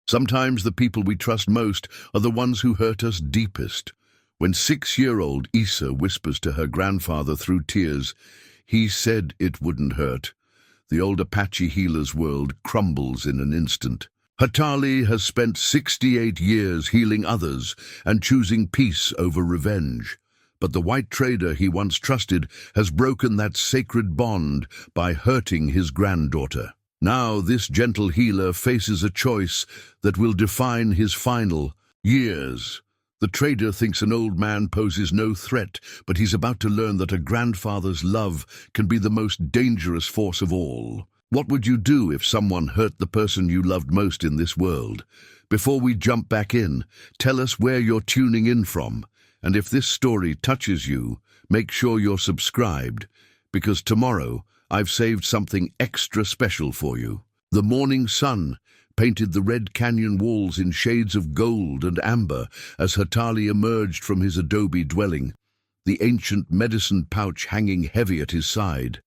Sometimes the people we trust most are the ones who hurt us deepest. When 6-year-old Isa whispers to her grandfather through tears, "He said it wouldn't hurt," the old Apache healer's world crumbles in an instant. Hatali has spent 68 years healing others and choosing peace over revenge. But the white trader he once trusted has broken that sacred bond by hurting his granddaughter. Now this gentle healer faces a choice that will define his final years. The trader thinks an old man poses no threat, but he's about to learn that a grandfather's love can be the most dangerous force of all. What would you do if someone hurt the person you loved most in this world? Before we jump back in, tell us where you're tuning in from. And if this story touches you, make sure you're subscribed, because tomorrow I've saved something extra special for you. The morning sun painted the red canyon walls in shades of gold and amber as Hatali emerged from his adobe dwelling, the ancient medicine pouch hanging heavy at his side.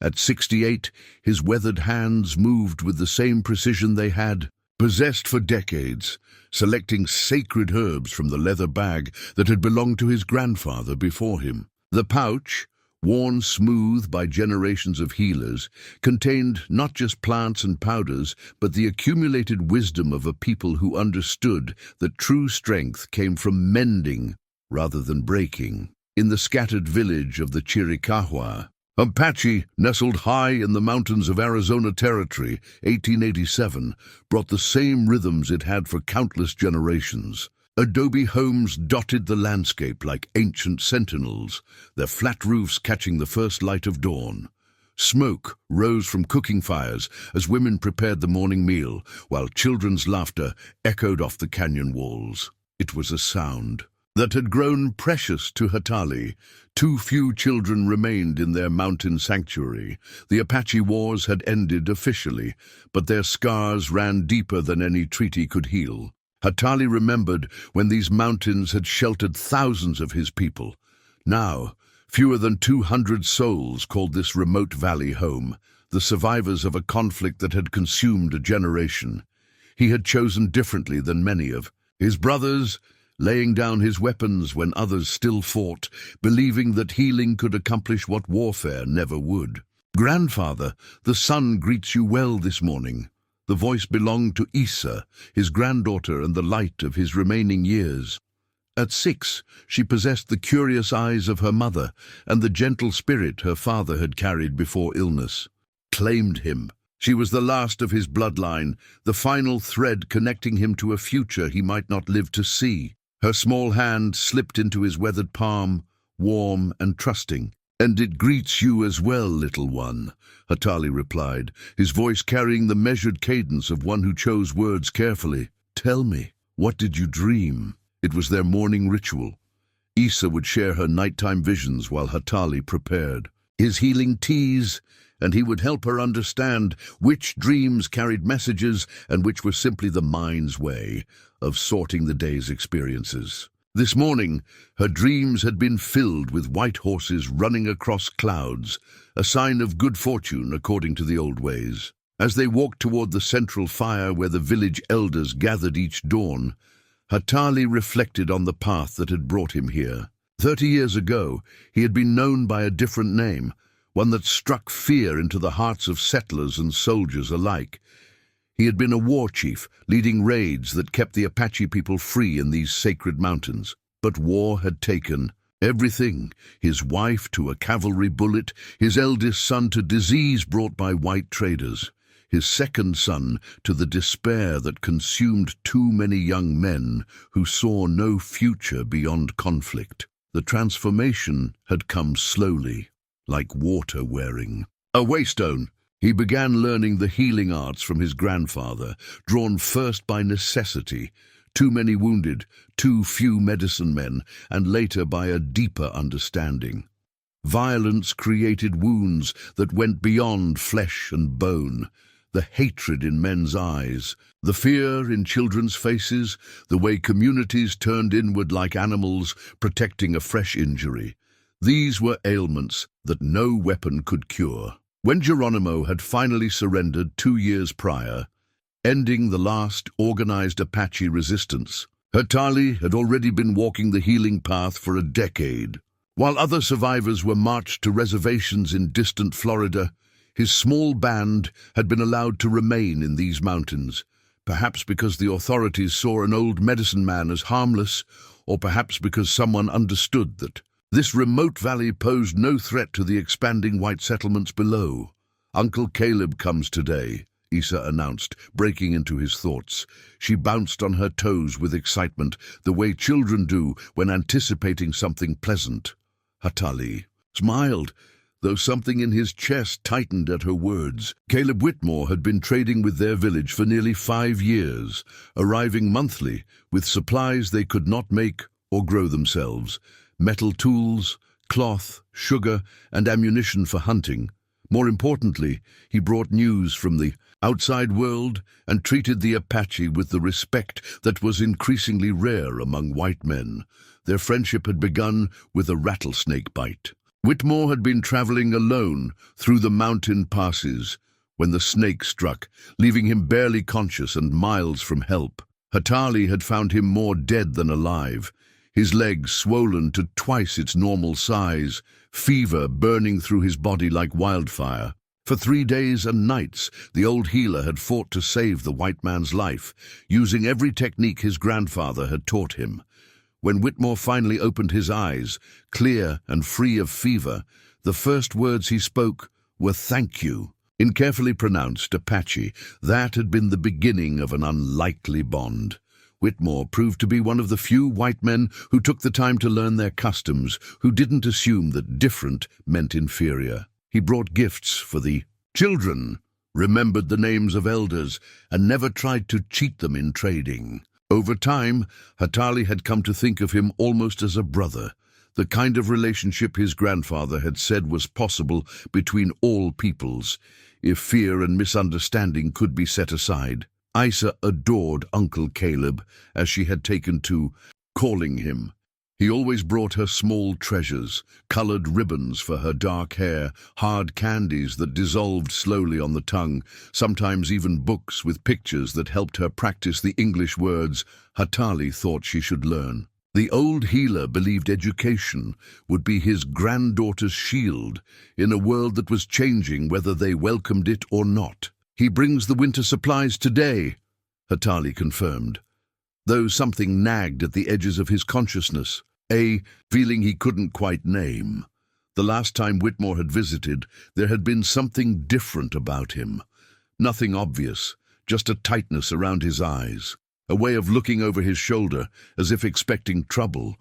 At 68, his weathered hands moved with the same precision they had possessed for decades, selecting sacred herbs from the leather bag that had belonged to his grandfather before him. The pouch, worn smooth by generations of healers, contained not just plants and powders, but the accumulated wisdom of a people who understood that true strength came from mending rather than breaking. In the scattered village of the Chiricahua, Apache, nestled high in the mountains of Arizona Territory, 1887, brought the same rhythms it had for countless generations. Adobe homes dotted the landscape like ancient sentinels, their flat roofs catching the first light of dawn. Smoke rose from cooking fires as women prepared the morning meal, while children's laughter echoed off the canyon walls. It was a sound that had grown precious to Hatali. Too few children remained in their mountain sanctuary. The Apache Wars had ended officially, but their scars ran deeper than any treaty could heal. Hatali remembered when these mountains had sheltered thousands of his people. Now, fewer than 200 souls called this remote valley home, the survivors of a conflict that had consumed a generation. He had chosen differently than many of his brothers, laying down his weapons when others still fought, believing that healing could accomplish what warfare never would. "Grandfather, the sun greets you well this morning." The voice belonged to Isa, his granddaughter and the light of his remaining years. At 6, she possessed the curious eyes of her mother and the gentle spirit her father had carried before illness. Claimed him. She was the last of his bloodline, the final thread connecting him to a future he might not live to see. Her small hand slipped into his weathered palm, warm and trusting. "And it greets you as well, little one," Hatali replied, his voice carrying the measured cadence of one who chose words carefully. "Tell me, what did you dream?" It was their morning ritual. Isa would share her nighttime visions while Hatali prepared his healing teas, and he would help her understand which dreams carried messages and which were simply the mind's way of sorting the day's experiences. This morning, her dreams had been filled with white horses running across clouds, a sign of good fortune according to the old ways. As they walked toward the central fire where the village elders gathered each dawn, Hatali reflected on the path that had brought him here. 30 years ago, he had been known by a different name, one that struck fear into the hearts of settlers and soldiers alike. He had been a war chief, leading raids that kept the Apache people free in these sacred mountains. But war had taken everything, his wife to a cavalry bullet, his eldest son to disease brought by white traders, his second son to the despair that consumed too many young men who saw no future beyond conflict. The transformation had come slowly, like water wearing a waystone. He began learning the healing arts from his grandfather, drawn first by necessity, too many wounded, too few medicine men, and later by a deeper understanding. Violence created wounds that went beyond flesh and bone, the hatred in men's eyes, the fear in children's faces, the way communities turned inward like animals, protecting a fresh injury. These were ailments that no weapon could cure. When Geronimo had finally surrendered 2 years prior, ending the last organized Apache resistance. Hatali had already been walking the healing path for a decade. While other survivors were marched to reservations in distant Florida, his small band had been allowed to remain in these mountains, perhaps because the authorities saw an old medicine man as harmless, or perhaps because someone understood that this remote valley posed no threat to the expanding white settlements below. "Uncle Caleb comes today," Isa announced, breaking into his thoughts. She bounced on her toes with excitement, the way children do when anticipating something pleasant. Hatali smiled, though something in his chest tightened at her words. Caleb Whitmore had been trading with their village for nearly 5 years, arriving monthly with supplies they could not make or grow themselves: metal tools, cloth, sugar, and ammunition for hunting. More importantly, he brought news from the outside world and treated the Apache with the respect that was increasingly rare among white men. Their friendship had begun with a rattlesnake bite. Whitmore had been traveling alone through the mountain passes when the snake struck, leaving him barely conscious and miles from help. Hatali had found him more dead than alive, his legs swollen to twice its normal size, fever burning through his body like wildfire. For 3 days and nights, the old healer had fought to save the white man's life, using every technique his grandfather had taught him. When Whitmore finally opened his eyes, clear and free of fever, the first words he spoke were "thank you." In carefully pronounced Apache, that had been the beginning of an unlikely bond. Whitmore proved to be one of the few white men who took the time to learn their customs, who didn't assume that different meant inferior. He brought gifts for the children, remembered the names of elders, and never tried to cheat them in trading. Over time, Hatali had come to think of him almost as a brother, the kind of relationship his grandfather had said was possible between all peoples, if fear and misunderstanding could be set aside. Isa adored Uncle Caleb, as she had taken to calling him. He always brought her small treasures, colored ribbons for her dark hair, hard candies that dissolved slowly on the tongue, sometimes even books with pictures that helped her practice the English words Hatali thought she should learn. The old healer believed education would be his granddaughter's shield in a world that was changing whether they welcomed it or not. "He brings the winter supplies today," Hatali confirmed, though something nagged at the edges of his consciousness, a feeling he couldn't quite name. The last time Whitmore had visited, there had been something different about him. Nothing obvious, just a tightness around his eyes, a way of looking over his shoulder as if expecting trouble.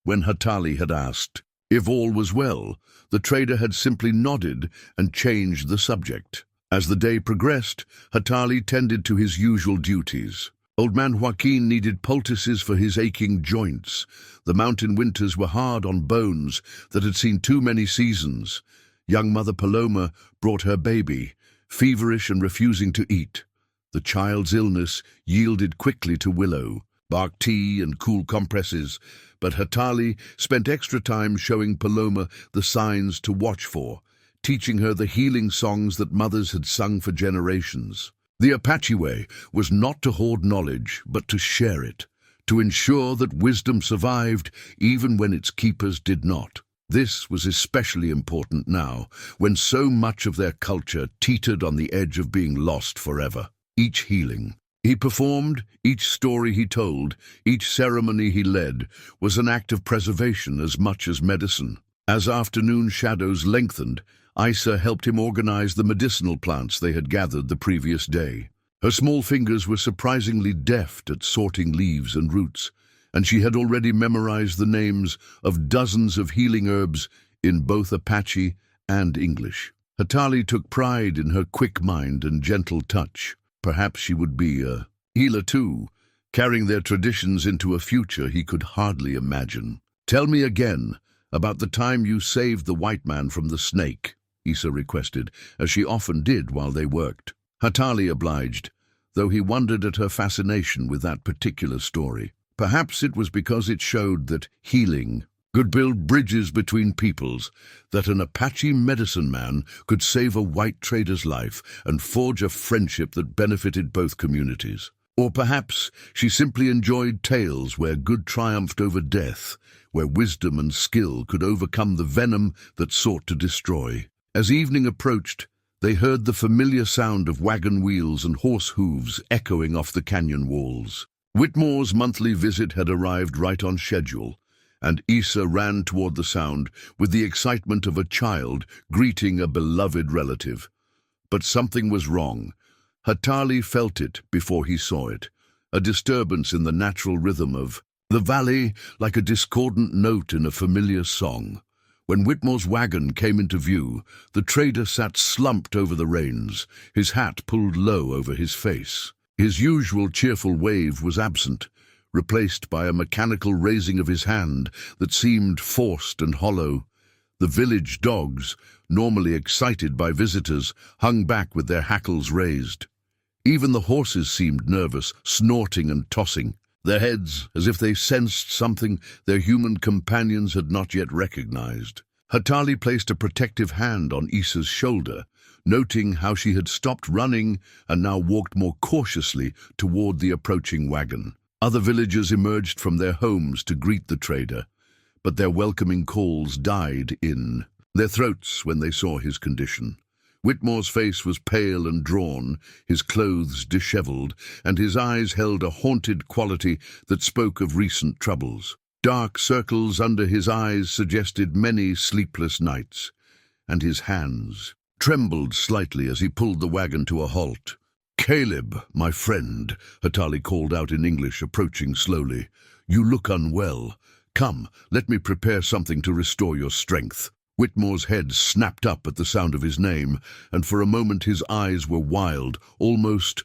When Hatali had asked if all was well, the trader had simply nodded and changed the subject. As the day progressed, Hatali tended to his usual duties. Old man Joaquin needed poultices for his aching joints. The mountain winters were hard on bones that had seen too many seasons. Young Mother Paloma brought her baby, feverish and refusing to eat. The child's illness yielded quickly to willow, bark tea and cool compresses, but Hatali spent extra time showing Paloma the signs to watch for, teaching her the healing songs that mothers had sung for generations. The Apache way was not to hoard knowledge, but to share it, to ensure that wisdom survived even when its keepers did not. This was especially important now, when so much of their culture teetered on the edge of being lost forever. Each healing he performed, each story he told, each ceremony he led, was an act of preservation as much as medicine. As afternoon shadows lengthened, Isa helped him organize the medicinal plants they had gathered the previous day. Her small fingers were surprisingly deft at sorting leaves and roots, and she had already memorized the names of dozens of healing herbs in both Apache and English. Hatali took pride in her quick mind and gentle touch. Perhaps she would be a healer too, carrying their traditions into a future he could hardly imagine. "Tell me again about the time you saved the white man from the snake," Isa requested, as she often did while they worked. Hatali obliged, though he wondered at her fascination with that particular story. Perhaps it was because it showed that healing could build bridges between peoples, that an Apache medicine man could save a white trader's life and forge a friendship that benefited both communities. Or perhaps she simply enjoyed tales where good triumphed over death, where wisdom and skill could overcome the venom that sought to destroy. As evening approached, they heard the familiar sound of wagon wheels and horse hooves echoing off the canyon walls. Whitmore's monthly visit had arrived right on schedule, and Issa ran toward the sound with the excitement of a child greeting a beloved relative. But something was wrong. Hatali felt it before he saw it, a disturbance in the natural rhythm of the valley, like a discordant note in a familiar song. When Whitmore's wagon came into view, the trader sat slumped over the reins, his hat pulled low over his face. His usual cheerful wave was absent, replaced by a mechanical raising of his hand that seemed forced and hollow. The village dogs, normally excited by visitors, hung back with their hackles raised. Even the horses seemed nervous, snorting and tossing, their heads as if they sensed something their human companions had not yet recognized. Hatali placed a protective hand on Issa's shoulder, noting how she had stopped running and now walked more cautiously toward the approaching wagon. Other villagers emerged from their homes to greet the trader, but their welcoming calls died in their throats when they saw his condition. Whitmore's face was pale and drawn, his clothes disheveled, and his eyes held a haunted quality that spoke of recent troubles. Dark circles under his eyes suggested many sleepless nights, and his hands trembled slightly as he pulled the wagon to a halt. "Caleb, my friend," Hatali called out in English, approaching slowly. "You look unwell. Come, let me prepare something to restore your strength." Whitmore's head snapped up at the sound of his name, and for a moment his eyes were wild, almost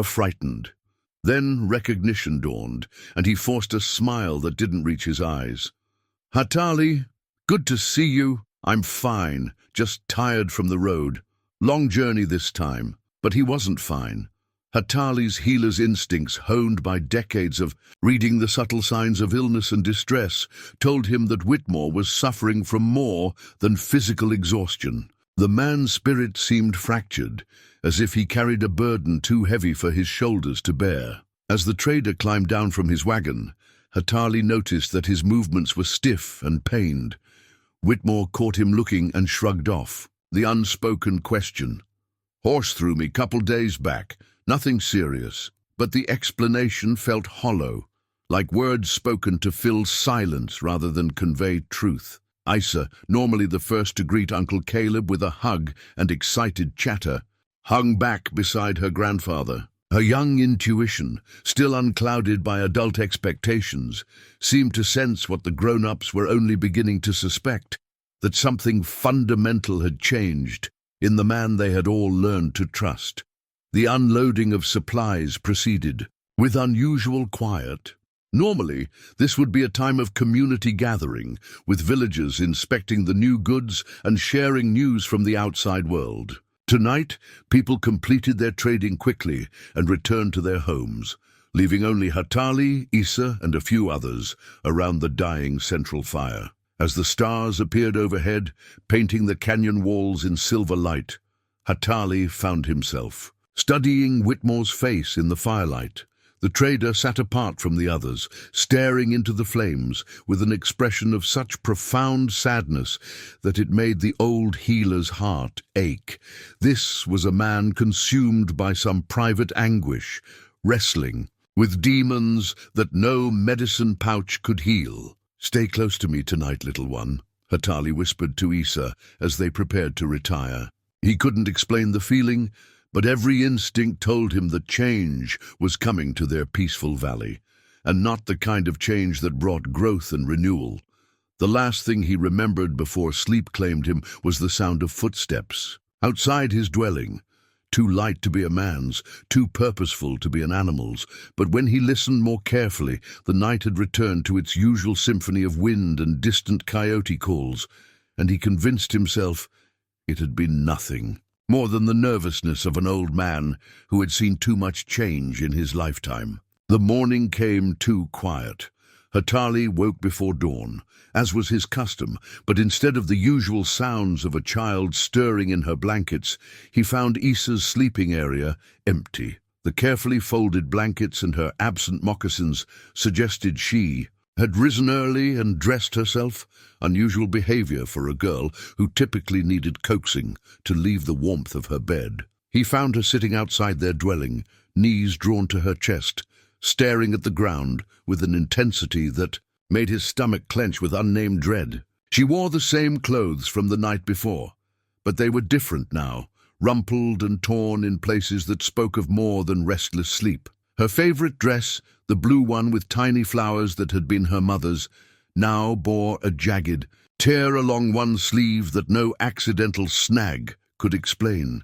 frightened. Then recognition dawned, and he forced a smile that didn't reach his eyes. "Hatali, good to see you." "I'm fine, just tired from the road. Long journey this time." But he wasn't fine. Hatali's healer's instincts, honed by decades of reading the subtle signs of illness and distress, told him that Whitmore was suffering from more than physical exhaustion. The man's spirit seemed fractured, as if he carried a burden too heavy for his shoulders to bear. As the trader climbed down from his wagon, Hatali noticed that his movements were stiff and pained. Whitmore caught him looking and shrugged off. The unspoken question. "Horse threw me couple days back. Nothing serious." But the explanation felt hollow, like words spoken to fill silence rather than convey truth. Issa, normally the first to greet Uncle Caleb with a hug and excited chatter, hung back beside her grandfather. Her young intuition, still unclouded by adult expectations, seemed to sense what the grown-ups were only beginning to suspect, that something fundamental had changed in the man they had all learned to trust. The unloading of supplies proceeded with unusual quiet. Normally, this would be a time of community gathering, with villagers inspecting the new goods and sharing news from the outside world. Tonight, people completed their trading quickly and returned to their homes, leaving only Hatali, Issa, and a few others around the dying central fire. As the stars appeared overhead, painting the canyon walls in silver light, Hatali found himself studying Whitmore's face in the firelight. The trader sat apart from the others, staring into the flames with an expression of such profound sadness that it made the old healer's heart ache. This was a man consumed by some private anguish, wrestling with demons that no medicine pouch could heal. "Stay close to me tonight, little one," Hatali whispered to Issa as they prepared to retire. He couldn't explain the feeling, but every instinct told him that change was coming to their peaceful valley, and not the kind of change that brought growth and renewal. The last thing he remembered before sleep claimed him was the sound of footsteps outside his dwelling, too light to be a man's, too purposeful to be an animal's. But when he listened more carefully, the night had returned to its usual symphony of wind and distant coyote calls, and he convinced himself it had been nothing more than the nervousness of an old man who had seen too much change in his lifetime. The morning came too quiet. Hatali woke before dawn, as was his custom, but instead of the usual sounds of a child stirring in her blankets, he found Issa's sleeping area empty. The carefully folded blankets and her absent moccasins suggested she had risen early and dressed herself, unusual behavior for a girl who typically needed coaxing to leave the warmth of her bed. He found her sitting outside their dwelling, knees drawn to her chest, staring at the ground with an intensity that made his stomach clench with unnamed dread. She wore the same clothes from the night before, but they were different now, rumpled and torn in places that spoke of more than restless sleep. Her favorite dress, the blue one with tiny flowers that had been her mother's, now bore a jagged tear along one sleeve that no accidental snag could explain.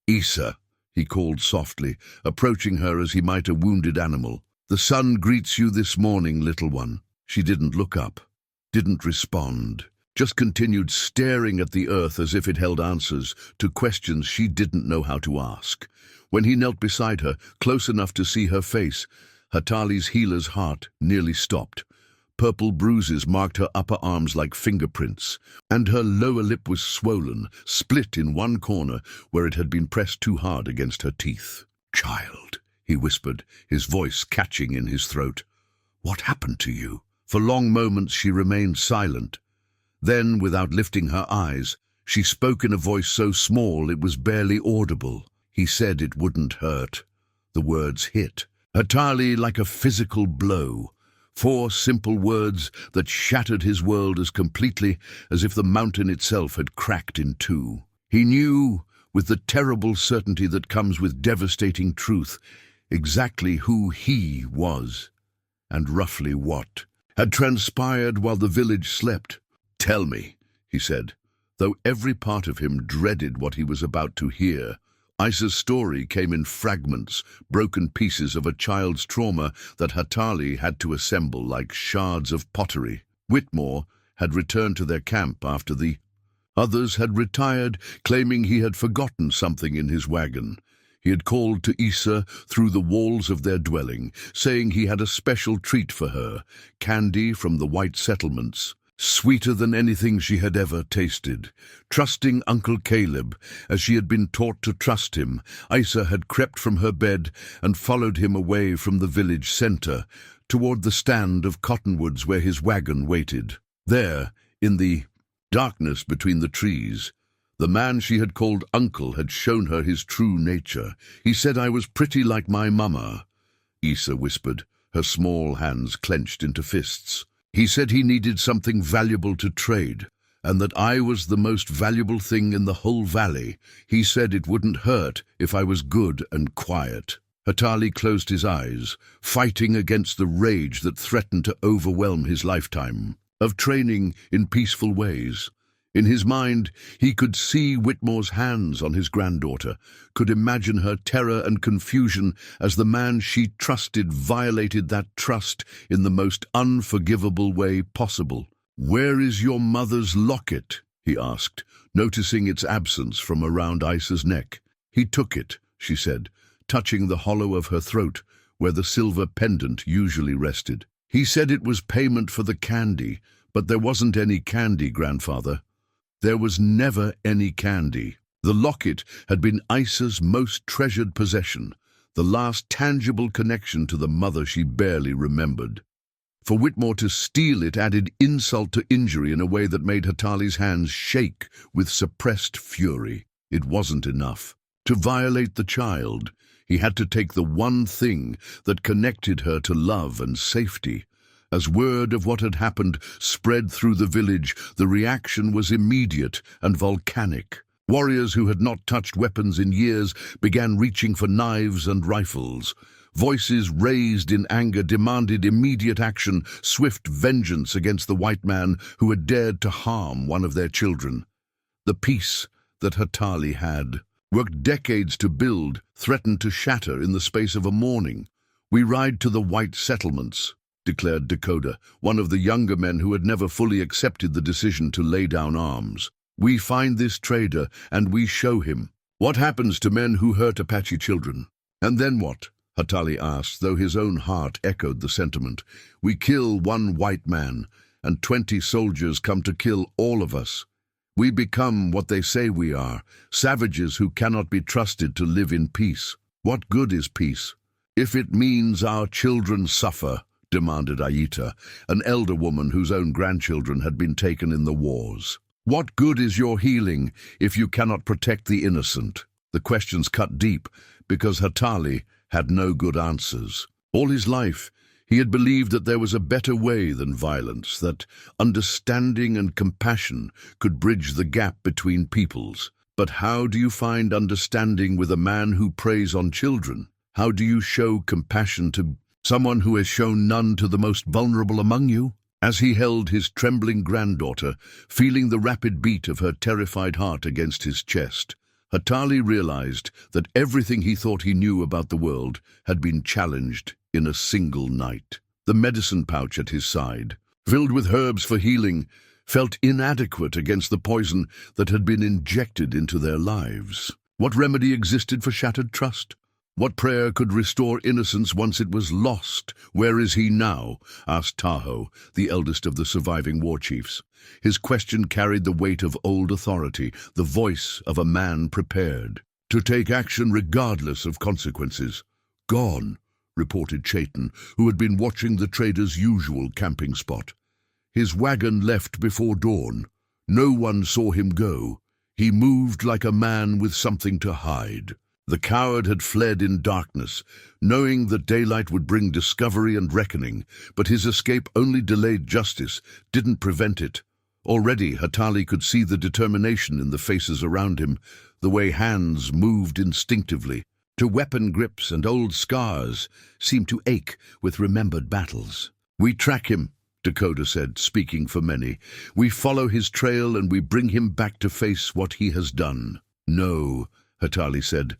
"Issa," he called softly, approaching her as he might a wounded animal. "The sun greets you this morning, little one." She didn't look up, didn't respond, just continued staring at the earth as if it held answers to questions she didn't know how to ask. When he knelt beside her, close enough to see her face, Hatali's healer's heart nearly stopped. Purple bruises marked her upper arms like fingerprints, and her lower lip was swollen, split in one corner where it had been pressed too hard against her teeth. "Child," he whispered, his voice catching in his throat. "What happened to you?" For long moments she remained silent. Then, without lifting her eyes, she spoke in a voice so small it was barely audible. "He said it wouldn't hurt." The words hit Hatali like a physical blow. 4 simple words that shattered his world as completely as if the mountain itself had cracked in two. He knew, with the terrible certainty that comes with devastating truth, exactly who he was, and roughly what had transpired while the village slept. "Tell me," he said, though every part of him dreaded what he was about to hear. Issa's story came in fragments, broken pieces of a child's trauma that Hatali had to assemble like shards of pottery. Whitmore had returned to their camp after the others had retired, claiming he had forgotten something in his wagon. He had called to Issa through the walls of their dwelling, saying he had a special treat for her, candy from the white settlements, sweeter than anything she had ever tasted. Trusting Uncle Caleb, as she had been taught to trust him, Issa had crept from her bed and followed him away from the village center, toward the stand of cottonwoods where his wagon waited. There, in the darkness between the trees, the man she had called Uncle had shown her his true nature. "He said I was pretty like my mama," Issa whispered, her small hands clenched into fists. "He said he needed something valuable to trade, and that I was the most valuable thing in the whole valley. He said it wouldn't hurt if I was good and quiet." Hatali closed his eyes, fighting against the rage that threatened to overwhelm his lifetime of training in peaceful ways. In his mind, he could see Whitmore's hands on his granddaughter, could imagine her terror and confusion as the man she trusted violated that trust in the most unforgivable way possible. "Where is your mother's locket?" he asked, noticing its absence from around Issa's neck. "He took it," she said, touching the hollow of her throat, where the silver pendant usually rested. "He said it was payment for the candy, but there wasn't any candy, grandfather. There was never any candy." The locket had been Issa's most treasured possession, the last tangible connection to the mother she barely remembered. For Whitmore to steal it added insult to injury in a way that made Hatali's hands shake with suppressed fury. It wasn't enough. To violate the child, he had to take the one thing that connected her to love and safety. As word of what had happened spread through the village, the reaction was immediate and volcanic. Warriors who had not touched weapons in years began reaching for knives and rifles. Voices raised in anger demanded immediate action, swift vengeance against the white man who had dared to harm one of their children. The peace that Hatali had worked decades to build threatened to shatter in the space of a morning. "We ride to the white settlements," declared Dakota, one of the younger men who had never fully accepted the decision to lay down arms. "We find this trader, and we show him. What happens to men who hurt Apache children?" "And then what?" Hatali asked, though his own heart echoed the sentiment. We kill one white man, and 20 soldiers come to kill all of us. We become what they say we are, savages who cannot be trusted to live in peace. What good is peace? If it means our children suffer, demanded Aita, an elder woman whose own grandchildren had been taken in the wars. What good is your healing if you cannot protect the innocent? The questions cut deep because Hatali had no good answers. All his life, he had believed that there was a better way than violence, that understanding and compassion could bridge the gap between peoples. But how do you find understanding with a man who preys on children? How do you show compassion to someone who has shown none to the most vulnerable among you? As he held his trembling granddaughter, feeling the rapid beat of her terrified heart against his chest, Hatali realized that everything he thought he knew about the world had been challenged in a single night. The medicine pouch at his side, filled with herbs for healing, felt inadequate against the poison that had been injected into their lives. What remedy existed for shattered trust? What prayer could restore innocence once it was lost? Where is he now? Asked Tahoe, the eldest of the surviving war chiefs. His question carried the weight of old authority, the voice of a man prepared to take action regardless of consequences. Gone, reported Chaitin, who had been watching the trader's usual camping spot. His wagon left before dawn. No one saw him go. He moved like a man with something to hide. The coward had fled in darkness, knowing that daylight would bring discovery and reckoning, but his escape only delayed justice, didn't prevent it. Already Hatali could see the determination in the faces around him, the way hands moved instinctively. To weapon grips and old scars seemed to ache with remembered battles. We track him, Dakota said, speaking for many. We follow his trail and we bring him back to face what he has done. No, Hatali said,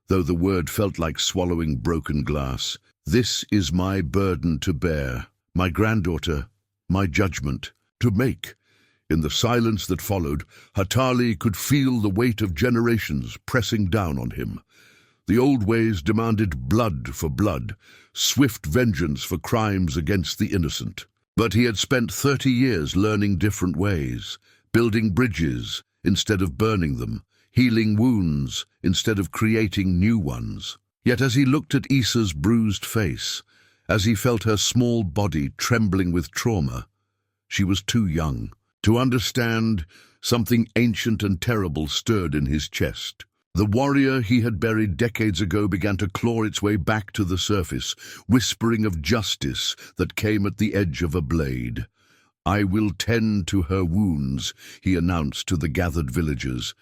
though the word felt like swallowing broken glass. This is my burden to bear, my granddaughter, my judgment to make. In the silence that followed, Hatali could feel the weight of generations pressing down on him. The old ways demanded blood for blood, swift vengeance for crimes against the innocent. But he had spent 30 years learning different ways, building bridges instead of burning them, healing wounds instead of creating new ones. Yet as he looked at Issa's bruised face, as he felt her small body trembling with trauma, she was too young to understand. Something ancient and terrible stirred in his chest. The warrior he had buried decades ago began to claw its way back to the surface, whispering of justice that came at the edge of a blade. I will tend to her wounds, he announced to the gathered villagers,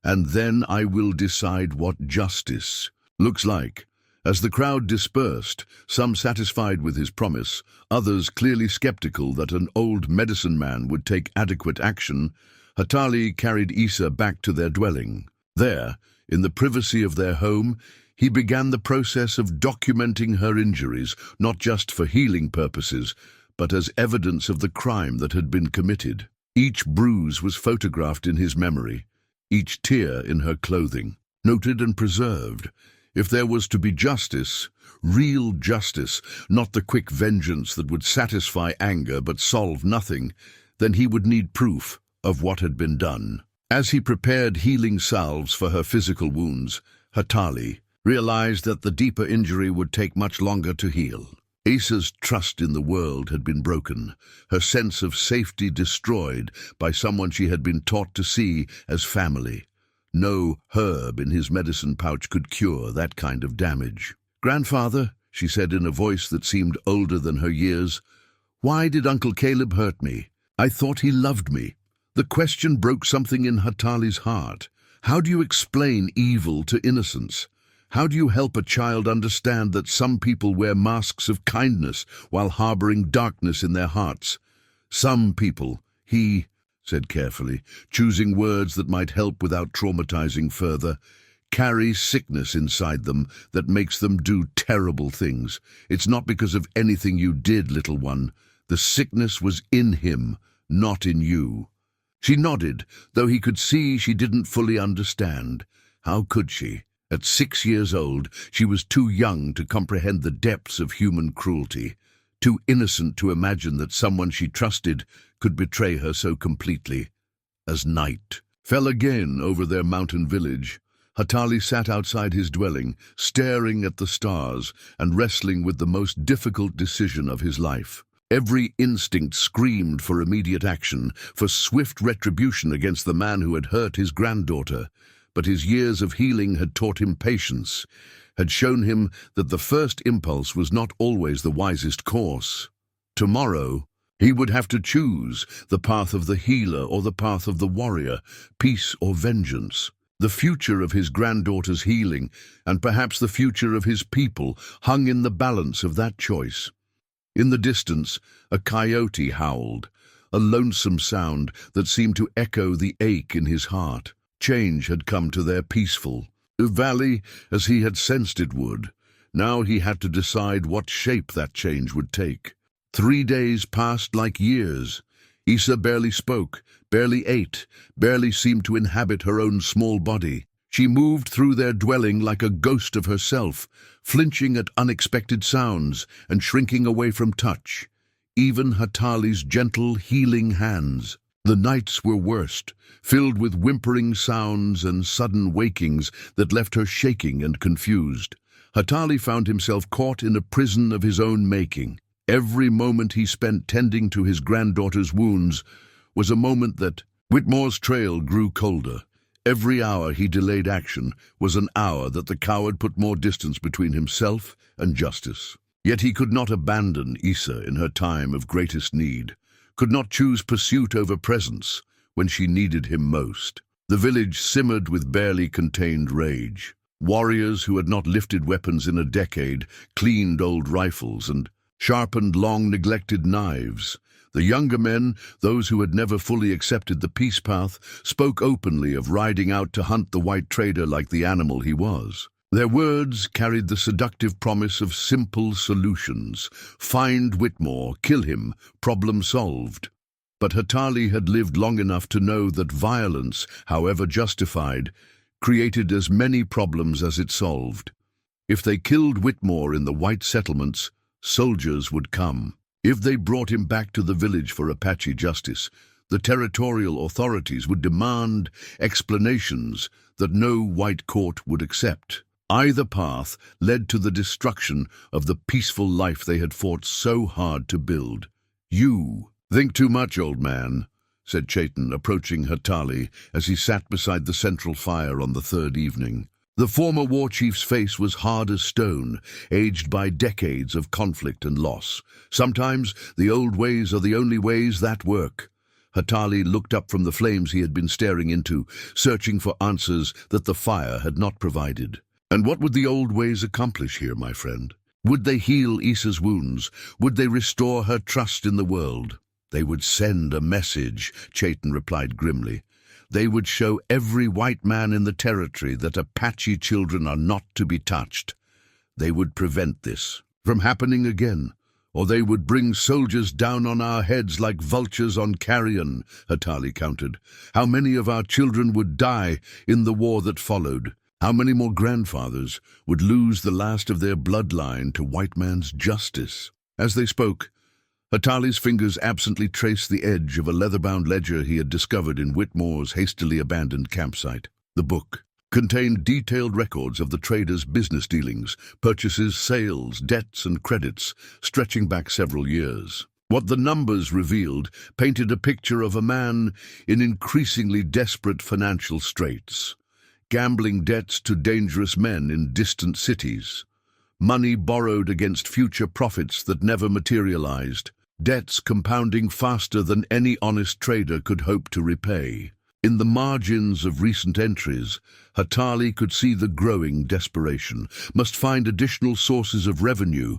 and then I will decide what justice looks like. As the crowd dispersed, some satisfied with his promise, others clearly skeptical that an old medicine man would take adequate action, Hatali carried Issa back to their dwelling. There, in the privacy of their home, he began the process of documenting her injuries, not just for healing purposes, but as evidence of the crime that had been committed. Each bruise was photographed in his memory, each tear in her clothing, noted and preserved. If there was to be justice, real justice, not the quick vengeance that would satisfy anger but solve nothing, then he would need proof of what had been done. As he prepared healing salves for her physical wounds, Hatali realized that the deeper injury would take much longer to heal. Issa's trust in the world had been broken, her sense of safety destroyed by someone she had been taught to see as family. No herb in his medicine pouch could cure that kind of damage. Grandfather, she said in a voice that seemed older than her years, why did Uncle Caleb hurt me? I thought he loved me. The question broke something in Hatali's heart. How do you explain evil to innocence? How do you help a child understand that some people wear masks of kindness while harboring darkness in their hearts? Some people, he said carefully, choosing words that might help without traumatizing further, carry sickness inside them that makes them do terrible things. It's not because of anything you did, little one. The sickness was in him, not in you. She nodded, though he could see she didn't fully understand. How could she? At 6 years old, she was too young to comprehend the depths of human cruelty, too innocent to imagine that someone she trusted could betray her so completely. As night fell again over their mountain village, Hatali sat outside his dwelling, staring at the stars and wrestling with the most difficult decision of his life. Every instinct screamed for immediate action, for swift retribution against the man who had hurt his granddaughter. But his years of healing had taught him patience, had shown him that the first impulse was not always the wisest course. Tomorrow, he would have to choose the path of the healer or the path of the warrior, peace or vengeance. The future of his granddaughter's healing, and perhaps the future of his people, hung in the balance of that choice. In the distance, a coyote howled, a lonesome sound that seemed to echo the ache in his heart. Change had come to their peaceful valley as he had sensed it would. Now he had to decide what shape that change would take. 3 days passed like years. Isa barely spoke, barely ate, barely seemed to inhabit her own small body. She moved through their dwelling like a ghost of herself, flinching at unexpected sounds and shrinking away from touch, even Hatali's gentle, healing hands. The nights were worst, filled with whimpering sounds and sudden wakings that left her shaking and confused. Hatali found himself caught in a prison of his own making. Every moment he spent tending to his granddaughter's wounds was a moment that Whitmore's trail grew colder. Every hour he delayed action was an hour that the coward put more distance between himself and justice. Yet he could not abandon Isa in her time of greatest need, could not choose pursuit over presence when she needed him most. The village simmered with barely contained rage. Warriors who had not lifted weapons in a decade cleaned old rifles and sharpened long-neglected knives. The younger men, those who had never fully accepted the peace path, spoke openly of riding out to hunt the white trader like the animal he was. Their words carried the seductive promise of simple solutions. Find Whitmore, kill him, problem solved. But Hatali had lived long enough to know that violence, however justified, created as many problems as it solved. If they killed Whitmore in the white settlements, soldiers would come. If they brought him back to the village for Apache justice, the territorial authorities would demand explanations that no white court would accept. Either path led to the destruction of the peaceful life they had fought so hard to build. "You think too much, old man," said Chaitan, approaching Hatali as he sat beside the central fire on the third evening. The former war chief's face was hard as stone, aged by decades of conflict and loss. Sometimes the old ways are the only ways that work. Hatali looked up from the flames he had been staring into, searching for answers that the fire had not provided. And what would the old ways accomplish here, my friend? Would they heal Isa's wounds? Would they restore her trust in the world? They would send a message, Chaitan replied grimly. They would show every white man in the territory that Apache children are not to be touched. They would prevent this from happening again, or they would bring soldiers down on our heads like vultures on carrion, Hatali countered. How many of our children would die in the war that followed? How many more grandfathers would lose the last of their bloodline to white man's justice? As they spoke, Hatali's fingers absently traced the edge of a leather-bound ledger he had discovered in Whitmore's hastily abandoned campsite. The book contained detailed records of the trader's business dealings, purchases, sales, debts, and credits, stretching back several years. What the numbers revealed painted a picture of a man in increasingly desperate financial straits. Gambling debts to dangerous men in distant cities. Money borrowed against future profits that never materialized. Debts compounding faster than any honest trader could hope to repay. In the margins of recent entries, Hatali could see the growing desperation, must find additional sources of revenue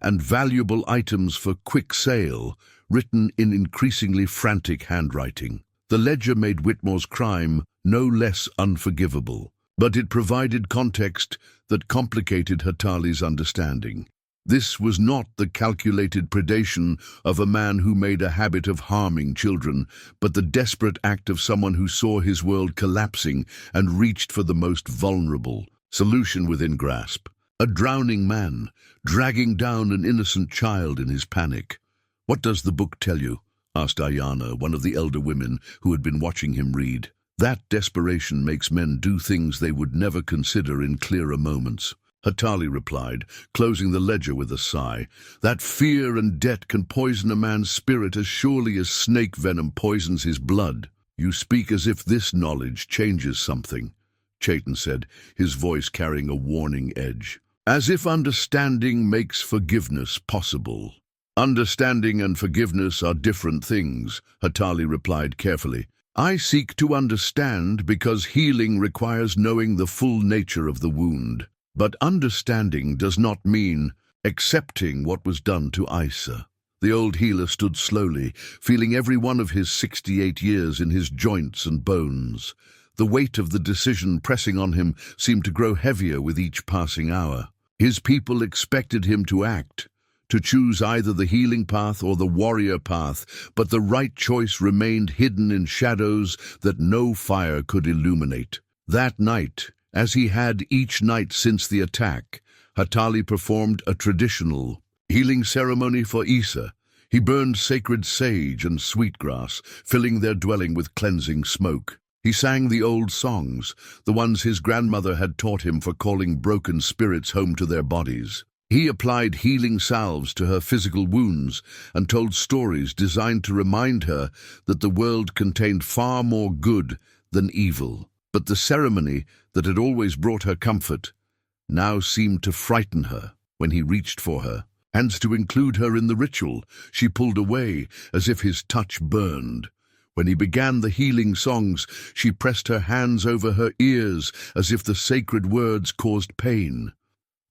and valuable items for quick sale, written in increasingly frantic handwriting. The ledger made Whitmore's crime no less unforgivable, but it provided context that complicated Hatali's understanding. This was not the calculated predation of a man who made a habit of harming children, but the desperate act of someone who saw his world collapsing and reached for the most vulnerable. Solution within grasp. A drowning man, dragging down an innocent child in his panic. "What does the book tell you?" asked Ayana, one of the elder women who had been watching him read. "That desperation makes men do things they would never consider in clearer moments." Hatali replied, closing the ledger with a sigh. "That fear and debt can poison a man's spirit as surely as snake venom poisons his blood." "You speak as if this knowledge changes something," Chaitan said, his voice carrying a warning edge. "As if understanding makes forgiveness possible." "Understanding and forgiveness are different things," Hatali replied carefully. "I seek to understand because healing requires knowing the full nature of the wound. But understanding does not mean accepting what was done to Isa." The old healer stood slowly, feeling every one of his 68 years in his joints and bones. The weight of the decision pressing on him seemed to grow heavier with each passing hour. His people expected him to act, to choose either the healing path or the warrior path, but the right choice remained hidden in shadows that no fire could illuminate. That night, as he had each night since the attack, Hatali performed a traditional healing ceremony for Isa. He burned sacred sage and sweetgrass, filling their dwelling with cleansing smoke. He sang the old songs, the ones his grandmother had taught him for calling broken spirits home to their bodies. He applied healing salves to her physical wounds and told stories designed to remind her that the world contained far more good than evil. But the ceremony that had always brought her comfort now seemed to frighten her. When he reached for her hands to include her in the ritual, she pulled away as if his touch burned. When he began the healing songs, she pressed her hands over her ears as if the sacred words caused pain.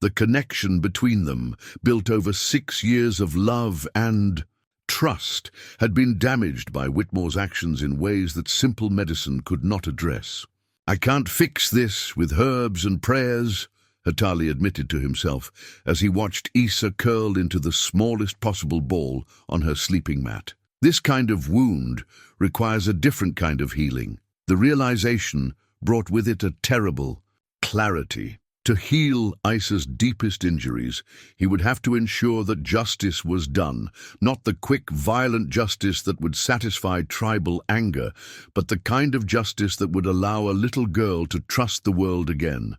The connection between them, built over 6 years of love and trust, had been damaged by Whitmore's actions in ways that simple medicine could not address. "I can't fix this with herbs and prayers," Hatali admitted to himself as he watched Isa curled into the smallest possible ball on her sleeping mat. "This kind of wound requires a different kind of healing." The realization brought with it a terrible clarity. To heal Isa's deepest injuries, he would have to ensure that justice was done, not the quick, violent justice that would satisfy tribal anger, but the kind of justice that would allow a little girl to trust the world again.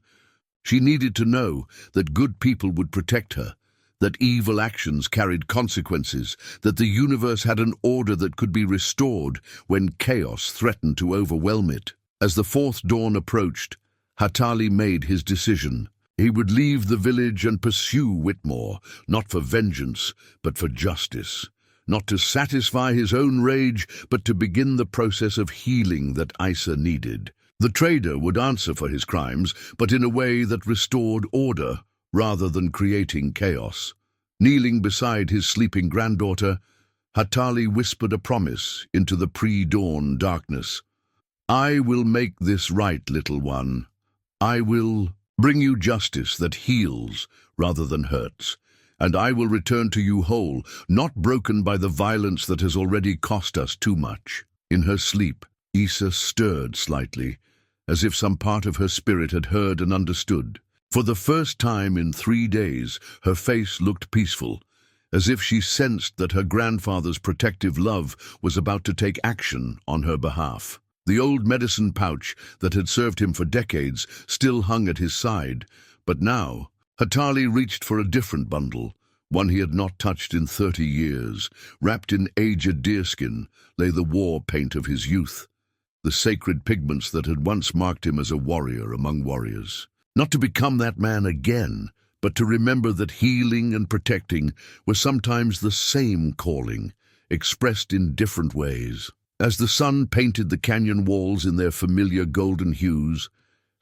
She needed to know that good people would protect her, that evil actions carried consequences, that the universe had an order that could be restored when chaos threatened to overwhelm it. As the fourth dawn approached, Hatali made his decision. He would leave the village and pursue Whitmore, not for vengeance, but for justice. Not to satisfy his own rage, but to begin the process of healing that Isa needed. The trader would answer for his crimes, but in a way that restored order, rather than creating chaos. Kneeling beside his sleeping granddaughter, Hatali whispered a promise into the pre-dawn darkness. "I will make this right, little one. I will bring you justice that heals rather than hurts, and I will return to you whole, not broken by the violence that has already cost us too much." In her sleep, Isa stirred slightly, as if some part of her spirit had heard and understood. For the first time in 3 days, her face looked peaceful, as if she sensed that her grandfather's protective love was about to take action on her behalf. The old medicine pouch that had served him for decades still hung at his side, but now Hatali reached for a different bundle, one he had not touched in 30 years. Wrapped in aged deerskin lay the war paint of his youth, the sacred pigments that had once marked him as a warrior among warriors. Not to become that man again, but to remember that healing and protecting were sometimes the same calling, expressed in different ways. As the sun painted the canyon walls in their familiar golden hues,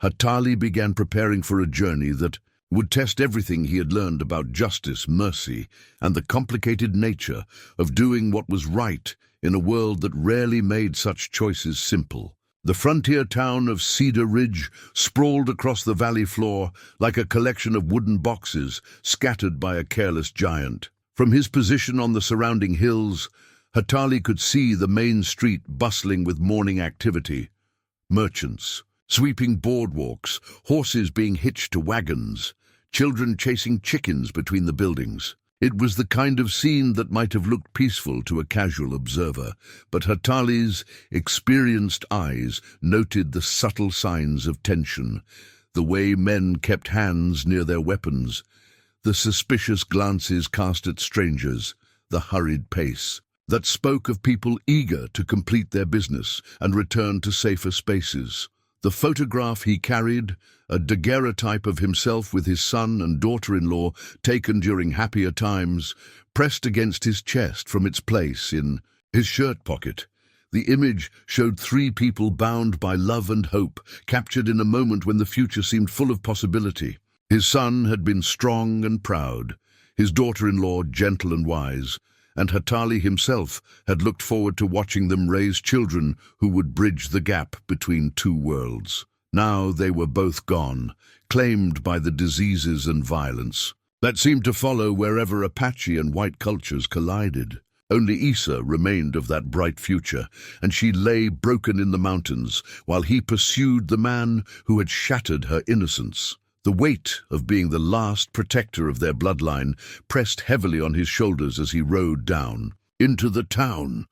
Hatali began preparing for a journey that would test everything he had learned about justice, mercy, and the complicated nature of doing what was right in a world that rarely made such choices simple. The frontier town of Cedar Ridge sprawled across the valley floor like a collection of wooden boxes scattered by a careless giant. From his position on the surrounding hills, Hatali could see the main street bustling with morning activity. Merchants, Sweeping boardwalks, horses being hitched to wagons, children chasing chickens between the buildings. It was the kind of scene that might have looked peaceful to a casual observer, but Hatali's experienced eyes noted the subtle signs of tension, the way men kept hands near their weapons, the suspicious glances cast at strangers, the hurried pace that spoke of people eager to complete their business and return to safer spaces. The photograph he carried, a daguerreotype of himself with his son and daughter-in-law taken during happier times, pressed against his chest from its place in his shirt pocket. The image showed three people bound by love and hope, captured in a moment when the future seemed full of possibility. His son had been strong and proud, his daughter-in-law gentle and wise, and Hatali himself had looked forward to watching them raise children who would bridge the gap between two worlds. Now they were both gone, claimed by the diseases and violence that seemed to follow wherever Apache and white cultures collided. Only Issa remained of that bright future, and she lay broken in the mountains while he pursued the man who had shattered her innocence. The weight of being the last protector of their bloodline pressed heavily on his shoulders as he rode down into the town.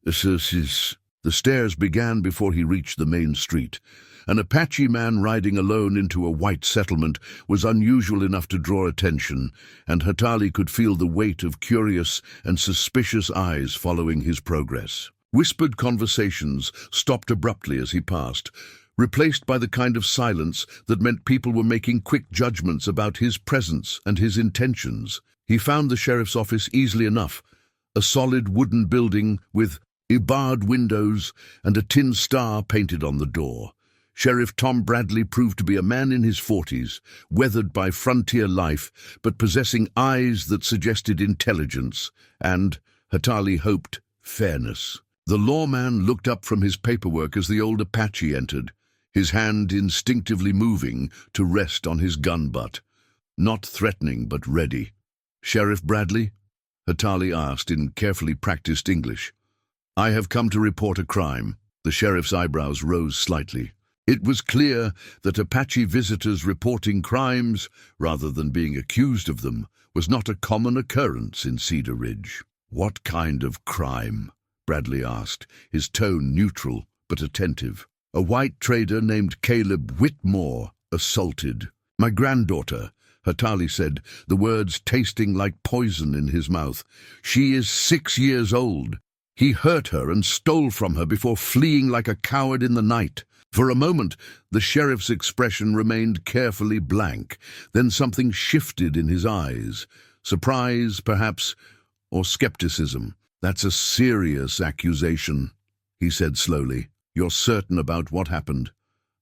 The stairs began before he reached the main street. An Apache man riding alone into a white settlement was unusual enough to draw attention, and Hatali could feel the weight of curious and suspicious eyes following his progress. Whispered conversations stopped abruptly as he passed, replaced by the kind of silence that meant people were making quick judgments about his presence and his intentions. He found the sheriff's office easily enough, a solid wooden building with barred windows and a tin star painted on the door. Sheriff Tom Bradley proved to be a man in his 40s, weathered by frontier life, but possessing eyes that suggested intelligence and, Hatali hoped, fairness. The lawman looked up from his paperwork as the old Apache entered, his hand instinctively moving to rest on his gun butt. Not threatening, but ready. "Sheriff Bradley?" Hatali asked in carefully practiced English. "I have come to report a crime." The sheriff's eyebrows rose slightly. It was clear that Apache visitors reporting crimes, rather than being accused of them, was not a common occurrence in Cedar Ridge. "What kind of crime?" Bradley asked, his tone neutral but attentive. "A white trader named Caleb Whitmore assaulted my granddaughter," Hatali said, the words tasting like poison in his mouth. "She is 6 years old. He hurt her and stole from her before fleeing like a coward in the night." For a moment, the sheriff's expression remained carefully blank. Then something shifted in his eyes. Surprise, perhaps, or skepticism. "That's a serious accusation," he said slowly. "You're certain about what happened?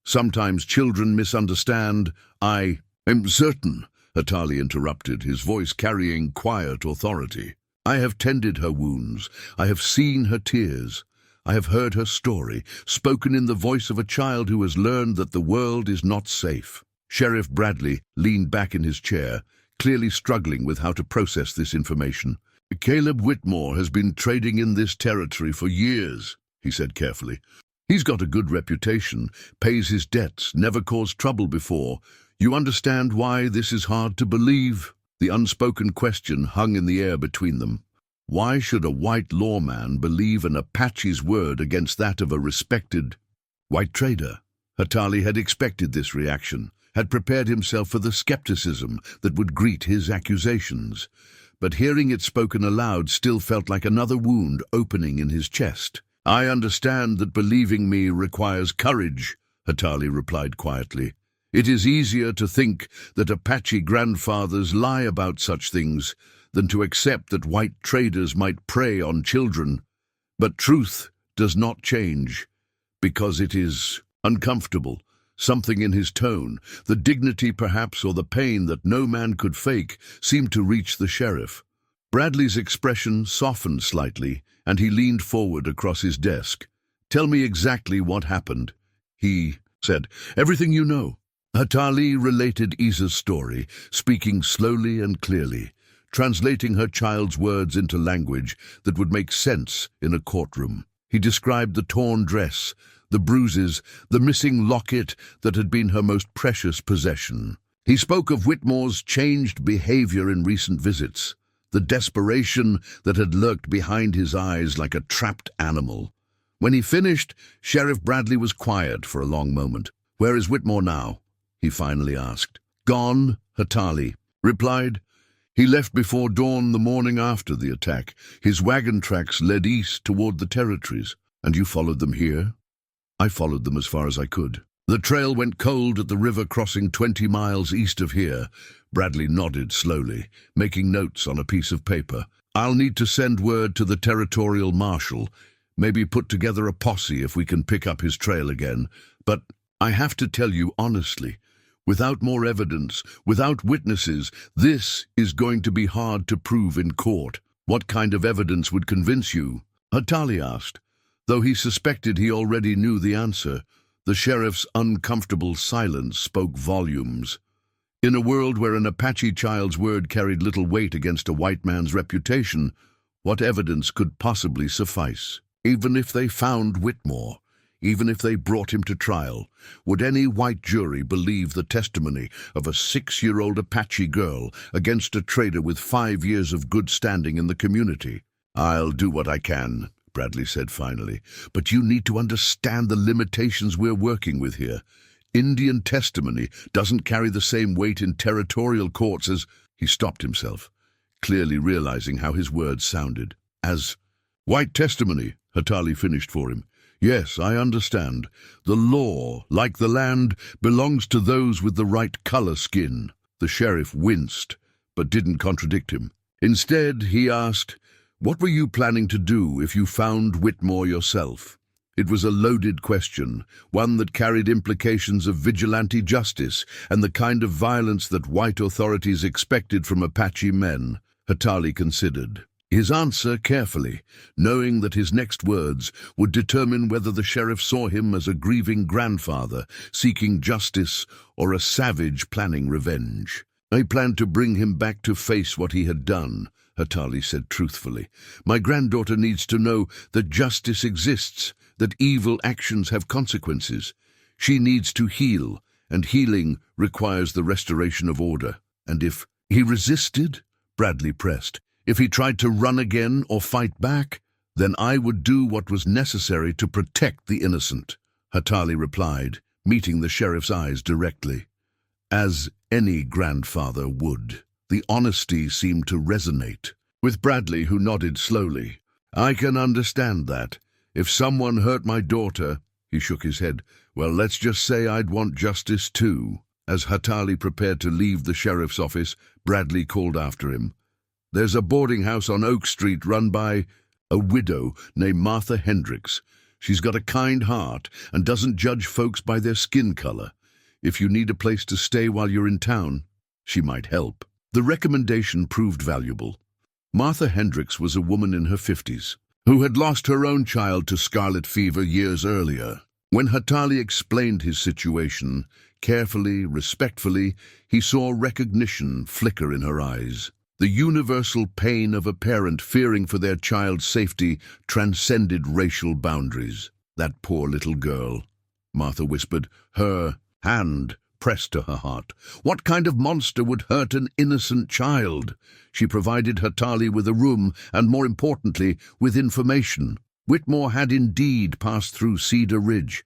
Sometimes children misunderstand." "I am certain," Hatali interrupted, his voice carrying quiet authority. "I have tended her wounds. I have seen her tears. I have heard her story, spoken in the voice of a child who has learned that the world is not safe." Sheriff Bradley leaned back in his chair, clearly struggling with how to process this information. "Caleb Whitmore has been trading in this territory for years," he said carefully. "He's got a good reputation, pays his debts, never caused trouble before. You understand why this is hard to believe?" The unspoken question hung in the air between them. Why should a white lawman believe an Apache's word against that of a respected white trader? Hatali had expected this reaction, had prepared himself for the skepticism that would greet his accusations. But hearing it spoken aloud still felt like another wound opening in his chest. "I understand that believing me requires courage," Hatali replied quietly. "It is easier to think that Apache grandfathers lie about such things than to accept that white traders might prey on children. But truth does not change, because it is uncomfortable." Something in his tone, the dignity perhaps or the pain that no man could fake, seemed to reach the sheriff. Bradley's expression softened slightly, and he leaned forward across his desk. "Tell me exactly what happened," he said. "Everything you know." Hatali related Issa's story, speaking slowly and clearly, translating her child's words into language that would make sense in a courtroom. He described the torn dress, the bruises, the missing locket that had been her most precious possession. He spoke of Whitmore's changed behavior in recent visits, the desperation that had lurked behind his eyes like a trapped animal. When he finished, Sheriff Bradley was quiet for a long moment. "Where is Whitmore now?" he finally asked. "Gone," Hatali replied. "He left before dawn the morning after the attack. His wagon tracks led east toward the territories. And you followed them here?" "I followed them as far as I could. The trail went cold at the river crossing 20 miles east of here." Bradley nodded slowly, making notes on a piece of paper. "I'll need to send word to the territorial marshal, maybe put together a posse if we can pick up his trail again. But I have to tell you honestly, without more evidence, without witnesses, this is going to be hard to prove in court." "What kind of evidence would convince you?" Hatali asked. Though he suspected he already knew the answer, the sheriff's uncomfortable silence spoke volumes. In a world where an Apache child's word carried little weight against a white man's reputation, what evidence could possibly suffice? Even if they found Whitmore, even if they brought him to trial, would any white jury believe the testimony of a 6-year-old Apache girl against a trader with 5 years of good standing in the community? "I'll do what I can," Bradley said finally, "but you need to understand the limitations we're working with here. Indian testimony doesn't carry the same weight in territorial courts as—" He stopped himself, clearly realizing how his words sounded. "As white testimony," Hatali finished for him. "Yes, I understand. The law, like the land, belongs to those with the right color skin." The sheriff winced, but didn't contradict him. Instead, he asked, "What were you planning to do if you found Whitmore yourself?" It was a loaded question, one that carried implications of vigilante justice and the kind of violence that white authorities expected from Apache men. Hatali considered his answer carefully, knowing that his next words would determine whether the sheriff saw him as a grieving grandfather seeking justice or a savage planning revenge. "I planned to bring him back to face what he had done," Hatali said truthfully. "My granddaughter needs to know that justice exists, that evil actions have consequences. She needs to heal, and healing requires the restoration of order." "And if he resisted?" Bradley pressed. "If he tried to run again or fight back, then I would do what was necessary to protect the innocent," Hatali replied, meeting the sheriff's eyes directly. "As any grandfather would." The honesty seemed to resonate with Bradley, who nodded slowly. "I can understand that. If someone hurt my daughter," he shook his head, "well, let's just say I'd want justice too." As Hatali prepared to leave the sheriff's office, Bradley called after him. "There's a boarding house on Oak Street run by a widow named Martha Hendricks. She's got a kind heart and doesn't judge folks by their skin color. If you need a place to stay while you're in town, she might help." The recommendation proved valuable. Martha Hendricks was a woman in her 50s, who had lost her own child to scarlet fever years earlier. When Hatali explained his situation, carefully, respectfully, he saw recognition flicker in her eyes. The universal pain of a parent fearing for their child's safety transcended racial boundaries. "That poor little girl," Martha whispered, her hand pressed to her heart. "What kind of monster would hurt an innocent child?" She provided Hatali with a room and, more importantly, with information. Whitmore had indeed passed through Cedar Ridge,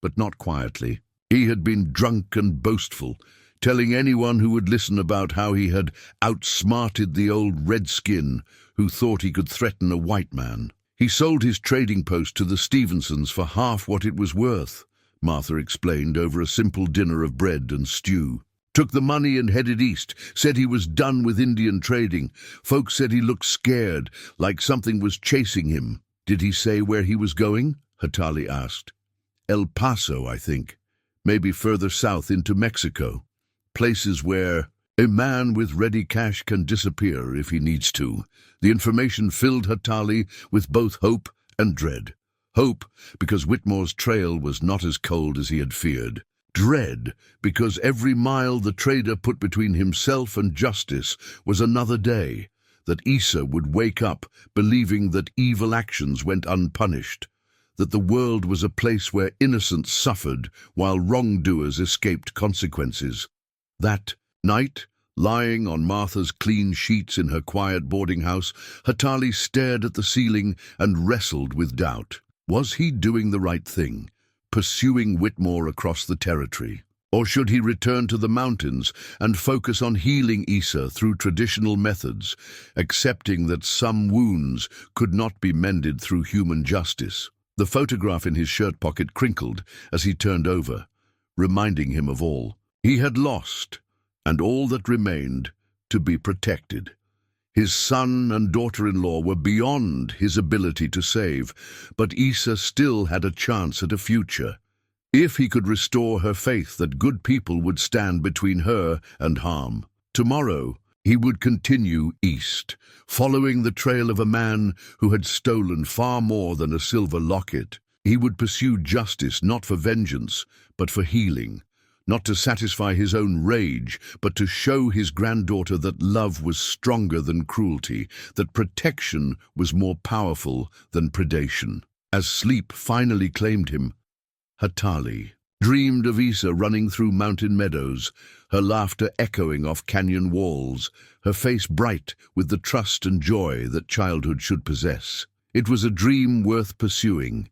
but not quietly. He had been drunk and boastful, telling anyone who would listen about how he had outsmarted the old redskin who thought he could threaten a white man. "He sold his trading post to the Stevensons for half what it was worth," Martha explained over a simple dinner of bread and stew. "Took the money and headed east, said he was done with Indian trading. Folks said he looked scared, like something was chasing him." "Did he say where he was going?" Hatali asked. "El Paso, I think. Maybe further south into Mexico. Places where a man with ready cash can disappear if he needs to." The information filled Hatali with both hope and dread. Hope, because Whitmore's trail was not as cold as he had feared. Dread, because every mile the trader put between himself and justice was another day, that Issa would wake up believing that evil actions went unpunished. that the world was a place where innocents suffered while wrongdoers escaped consequences. That night, lying on Martha's clean sheets in her quiet boarding house, Hatali stared at the ceiling and wrestled with doubt. Was he doing the right thing, pursuing Whitmore across the territory? Or should he return to the mountains and focus on healing Issa through traditional methods, accepting that some wounds could not be mended through human justice? The photograph in his shirt pocket crinkled as he turned over, reminding him of all he had lost and all that remained to be protected. His son and daughter-in-law were beyond his ability to save, but Issa still had a chance at a future. If he could restore her faith that good people would stand between her and harm. Tomorrow, he would continue east, following the trail of a man who had stolen far more than a silver locket. He would pursue justice not for vengeance, but for healing. Not to satisfy his own rage, but to show his granddaughter that love was stronger than cruelty, that protection was more powerful than predation. As sleep finally claimed him, Hatali dreamed of Issa running through mountain meadows, her laughter echoing off canyon walls, her face bright with the trust and joy that childhood should possess. It was a dream worth pursuing,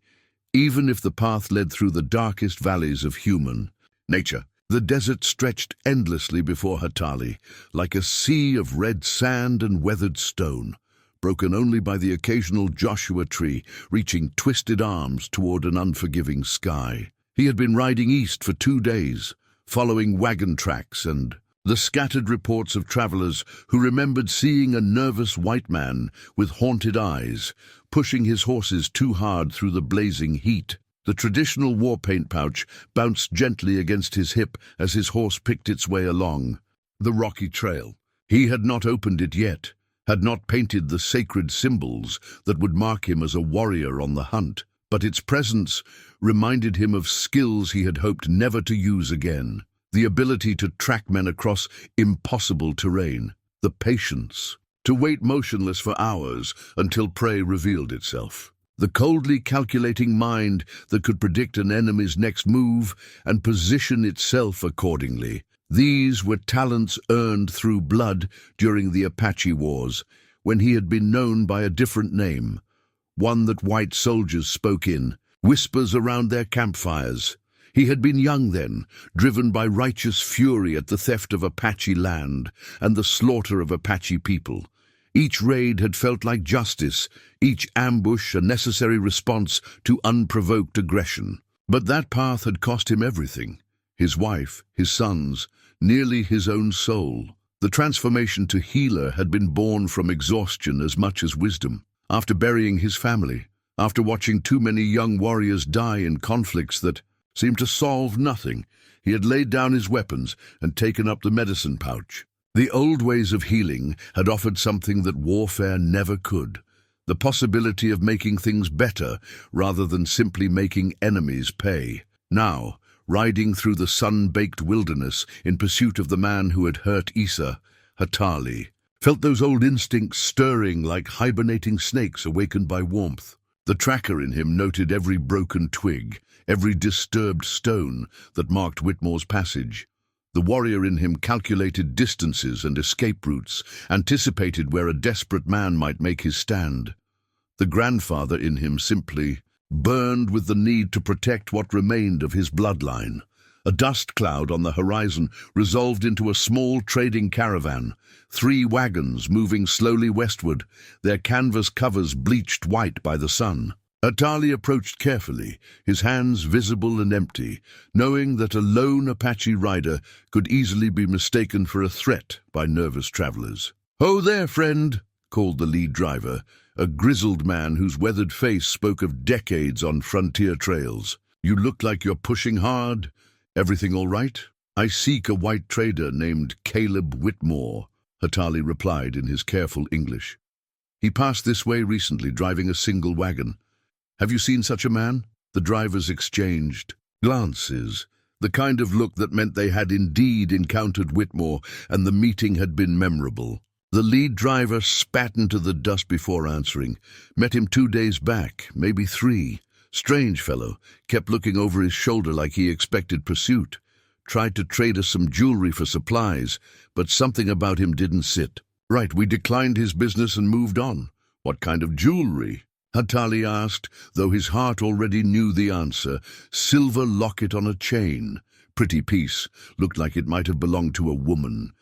even if the path led through the darkest valleys of human nature. The desert stretched endlessly before Hatali, like a sea of red sand and weathered stone, broken only by the occasional Joshua tree reaching twisted arms toward an unforgiving sky. He had been riding east for 2 days, following wagon tracks and the scattered reports of travelers who remembered seeing a nervous white man with haunted eyes, pushing his horses too hard through the blazing heat. The traditional war paint pouch bounced gently against his hip as his horse picked its way along the rocky trail. He had not opened it yet, had not painted the sacred symbols that would mark him as a warrior on the hunt, but its presence reminded him of skills he had hoped never to use again. The ability to track men across impossible terrain, the patience to wait motionless for hours until prey revealed itself. The coldly calculating mind that could predict an enemy's next move and position itself accordingly. These were talents earned through blood during the Apache Wars, when he had been known by a different name, one that white soldiers spoke in, whispers around their campfires. He had been young then, driven by righteous fury at the theft of Apache land and the slaughter of Apache people. Each raid had felt like justice, each ambush a necessary response to unprovoked aggression. But that path had cost him everything: his wife, his sons, nearly his own soul. The transformation to healer had been born from exhaustion as much as wisdom. After burying his family, after watching too many young warriors die in conflicts that seemed to solve nothing, he had laid down his weapons and taken up the medicine pouch. The old ways of healing had offered something that warfare never could: the possibility of making things better rather than simply making enemies pay. Now, riding through the sun-baked wilderness in pursuit of the man who had hurt Issa, Hatali felt those old instincts stirring like hibernating snakes awakened by warmth. The tracker in him noted every broken twig, every disturbed stone that marked Whitmore's passage. The warrior in him calculated distances and escape routes, anticipated where a desperate man might make his stand. The grandfather in him simply burned with the need to protect what remained of his bloodline. A dust cloud on the horizon resolved into a small trading caravan, 3 wagons moving slowly westward, their canvas covers bleached white by the sun. Hatali approached carefully, his hands visible and empty, knowing that a lone Apache rider could easily be mistaken for a threat by nervous travelers. "Ho there, friend," called the lead driver, a grizzled man whose weathered face spoke of decades on frontier trails. "You look like you're pushing hard. Everything all right?" "I seek a white trader named Caleb Whitmore," Hatali replied in his careful English. "He passed this way recently, driving a single wagon. Have you seen such a man?" The drivers exchanged glances, the kind of look that meant they had indeed encountered Whitmore and the meeting had been memorable. The lead driver spat into the dust before answering. "Met him 2 days back, maybe 3. Strange fellow, kept looking over his shoulder like he expected pursuit. Tried to trade us some jewelry for supplies, but something about him didn't sit. Right, we declined his business and moved on. What kind of jewelry? Hatali asked, though his heart already knew the answer. Silver locket on a chain. Pretty piece, looked like it might have belonged to a woman.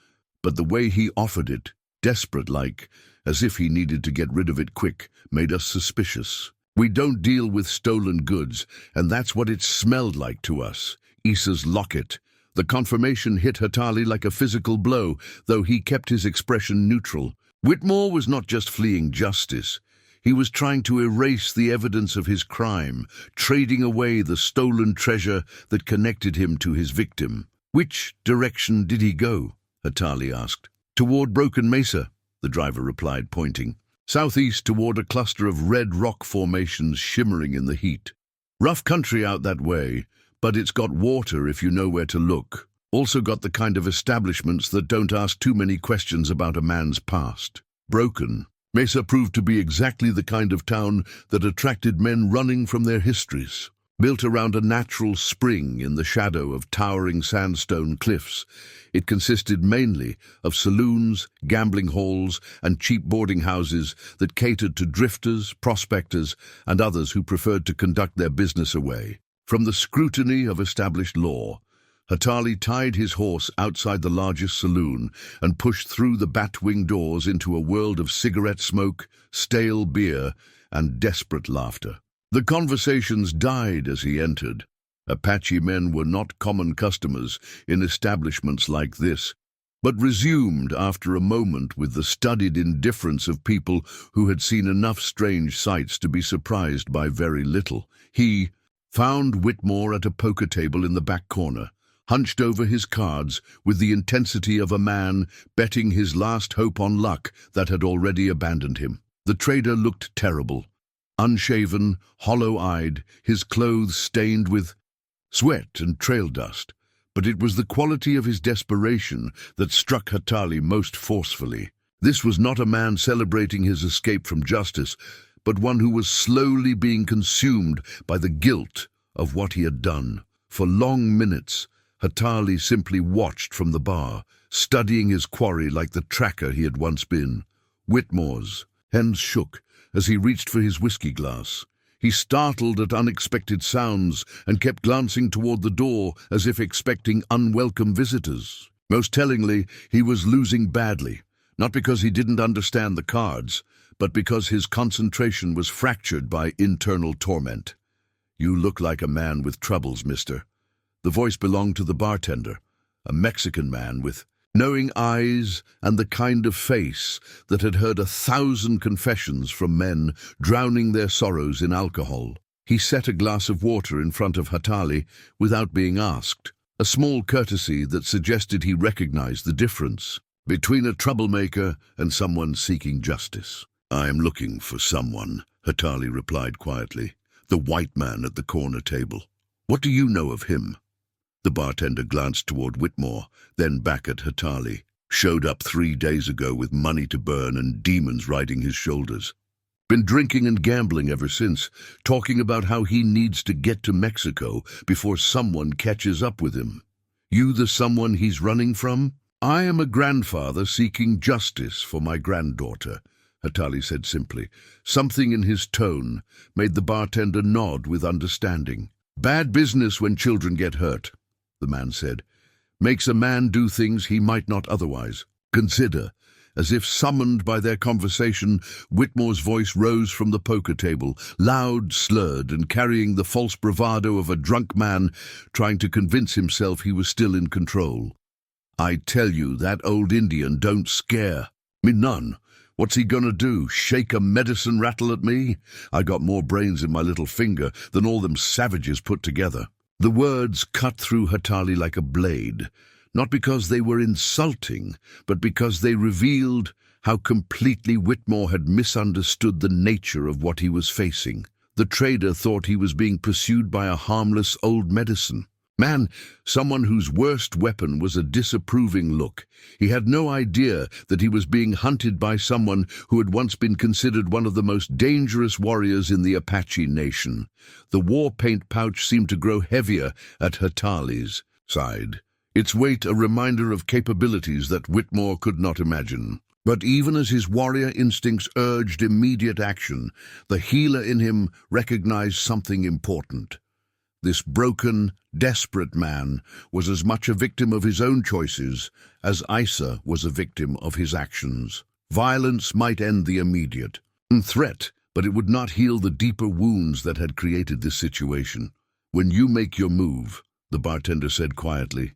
But the way he offered it, desperate-like, as if he needed to get rid of it quick, made us suspicious. We don't deal with stolen goods, and that's what it smelled like to us. Issa's locket. The confirmation hit Hatali like a physical blow, though he kept his expression neutral. Whitmore was not just fleeing justice. He was trying to erase the evidence of his crime, trading away the stolen treasure that connected him to his victim. Which direction did he go? Hatali asked. Toward Broken Mesa, the driver replied, pointing. Southeast toward a cluster of red rock formations shimmering in the heat. Rough country out that way, but it's got water if you know where to look. Also got the kind of establishments that don't ask too many questions about a man's past. Broken Mesa proved to be exactly the kind of town that attracted men running from their histories. Built around a natural spring in the shadow of towering sandstone cliffs, it consisted mainly of saloons, gambling halls, and cheap boarding houses that catered to drifters, prospectors, and others who preferred to conduct their business away from the scrutiny of established law. Hatali tied his horse outside the largest saloon and pushed through the bat-wing doors into a world of cigarette smoke, stale beer, and desperate laughter. The conversations died as he entered. Apache men were not common customers in establishments like this, but resumed after a moment with the studied indifference of people who had seen enough strange sights to be surprised by very little. He found Whitmore at a poker table in the back corner, hunched over his cards with the intensity of a man betting his last hope on luck that had already abandoned him. The trader looked terrible, unshaven, hollow-eyed, his clothes stained with sweat and trail dust. But it was the quality of his desperation that struck Hatali most forcefully. This was not a man celebrating his escape from justice, but one who was slowly being consumed by the guilt of what he had done. For long minutes, Hatali simply watched from the bar, studying his quarry like the tracker he had once been. Whitmore's hands shook as he reached for his whiskey glass. He startled at unexpected sounds and kept glancing toward the door as if expecting unwelcome visitors. Most tellingly, he was losing badly, not because he didn't understand the cards, but because his concentration was fractured by internal torment. "You look like a man with troubles, mister." The voice belonged to the bartender, a Mexican man with knowing eyes and the kind of face that had heard 1,000 confessions from men drowning their sorrows in alcohol. He set a glass of water in front of Hatali without being asked, a small courtesy that suggested he recognized the difference between a troublemaker and someone seeking justice. "I'm looking for someone," Hatali replied quietly. "The white man at the corner table. What do you know of him?" The bartender glanced toward Whitmore, then back at Hatali. "Showed up 3 days ago with money to burn and demons riding his shoulders. Been drinking and gambling ever since, talking about how he needs to get to Mexico before someone catches up with him. You the someone he's running from?" "I am a grandfather seeking justice for my granddaughter," Hatali said simply. Something in his tone made the bartender nod with understanding. "Bad business when children get hurt," the man said. "Makes a man do things he might not otherwise consider." As if summoned by their conversation, Whitmore's voice rose from the poker table, loud, slurred, and carrying the false bravado of a drunk man trying to convince himself he was still in control. "I tell you, that old Indian don't scare me none. What's he gonna do, shake a medicine rattle at me? I got more brains in my little finger than all them savages put together." The words cut through Hatali like a blade, not because they were insulting, but because they revealed how completely Whitmore had misunderstood the nature of what he was facing. The trader thought he was being pursued by a harmless old medicine. Man, someone whose worst weapon was a disapproving look. He had no idea that he was being hunted by someone who had once been considered one of the most dangerous warriors in the Apache nation. The war paint pouch seemed to grow heavier at Hatali's side, its weight a reminder of capabilities that Whitmore could not imagine. But even as his warrior instincts urged immediate action, the healer in him recognized something important. This broken, desperate man was as much a victim of his own choices as Isa was a victim of his actions. Violence might end the immediate threat, but it would not heal the deeper wounds that had created this situation. "When you make your move," the bartender said quietly,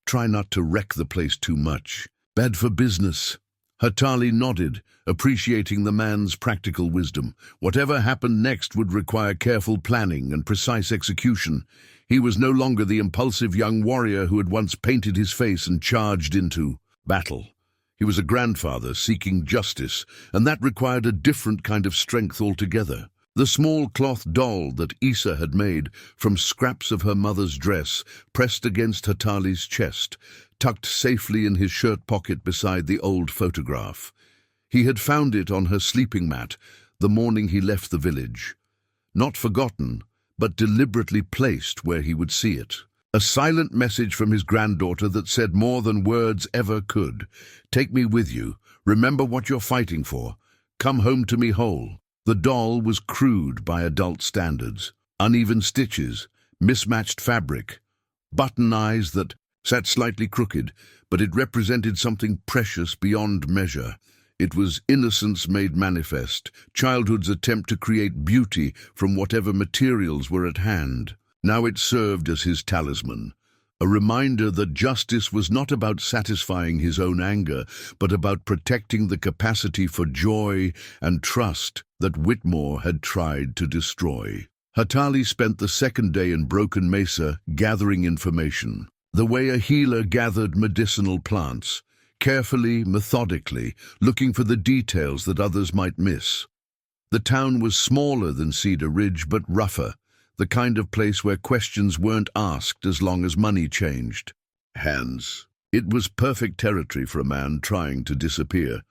"try not to wreck the place too much. Bad for business." Hatali nodded, appreciating the man's practical wisdom. Whatever happened next would require careful planning and precise execution. He was no longer the impulsive young warrior who had once painted his face and charged into battle. He was a grandfather seeking justice, and that required a different kind of strength altogether. The small cloth doll that Isa had made from scraps of her mother's dress pressed against Hatali's chest, tucked safely in his shirt pocket beside the old photograph. He had found it on her sleeping mat the morning he left the village. Not forgotten, but deliberately placed where he would see it. A silent message from his granddaughter that said more than words ever could. "Take me with you. Remember what you're fighting for. Come home to me whole." The doll was crude by adult standards. Uneven stitches, mismatched fabric, button eyes that sat slightly crooked, but it represented something precious beyond measure. It was innocence made manifest, childhood's attempt to create beauty from whatever materials were at hand. Now it served as his talisman, a reminder that justice was not about satisfying his own anger, but about protecting the capacity for joy and trust that Whitmore had tried to destroy. Hatali spent the second day in Broken Mesa gathering information, the way a healer gathered medicinal plants, carefully, methodically, looking for the details that others might miss. The town was smaller than Cedar Ridge, but rougher, the kind of place where questions weren't asked as long as money changed hands. It was perfect territory for a man trying to disappear,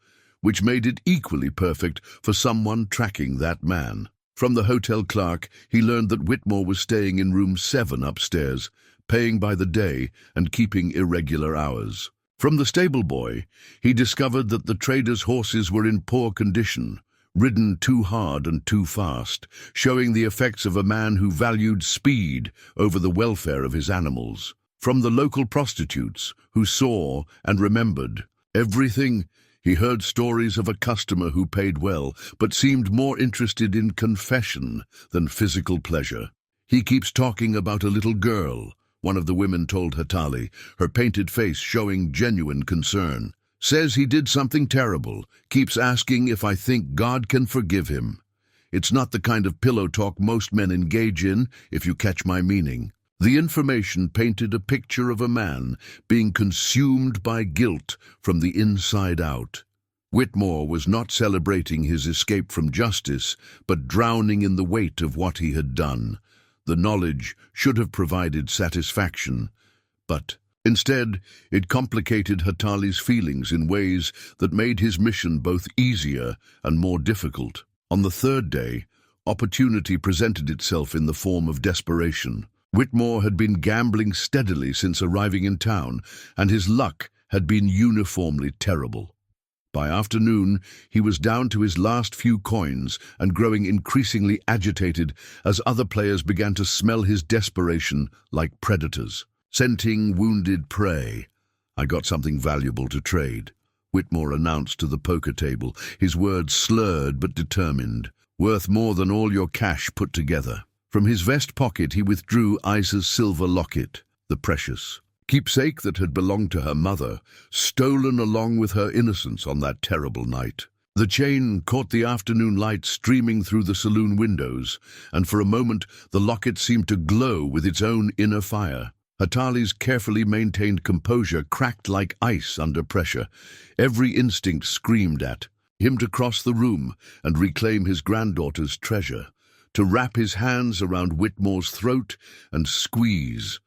which made it equally perfect for someone tracking that man. From the hotel clerk, he learned that Whitmore was staying in room 7 upstairs, paying by the day and keeping irregular hours. From the stable boy, he discovered that the trader's horses were in poor condition, ridden too hard and too fast, showing the effects of a man who valued speed over the welfare of his animals. From the local prostitutes, who saw and remembered everything, he heard stories of a customer who paid well, but seemed more interested in confession than physical pleasure. "He keeps talking about a little girl," one of the women told Hatali, her painted face showing genuine concern. "Says he did something terrible, keeps asking if I think God can forgive him. It's not the kind of pillow talk most men engage in, if you catch my meaning." The information painted a picture of a man being consumed by guilt from the inside out. Whitmore was not celebrating his escape from justice, but drowning in the weight of what he had done. The knowledge should have provided satisfaction, but instead, it complicated Hatali's feelings in ways that made his mission both easier and more difficult. On the third day, opportunity presented itself in the form of desperation. Whitmore had been gambling steadily since arriving in town, and his luck had been uniformly terrible. By afternoon, he was down to his last few coins and growing increasingly agitated as other players began to smell his desperation like predators, scenting wounded prey. "I got something valuable to trade," Whitmore announced to the poker table, his words slurred but determined. "Worth more than all your cash put together." From his vest pocket he withdrew Isa's silver locket, the precious keepsake that had belonged to her mother, stolen along with her innocence on that terrible night. The chain caught the afternoon light streaming through the saloon windows, and for a moment the locket seemed to glow with its own inner fire. Hatali's carefully maintained composure cracked like ice under pressure. Every instinct screamed at him to cross the room and reclaim his granddaughter's treasure, to wrap his hands around Whitmore's throat and squeeze.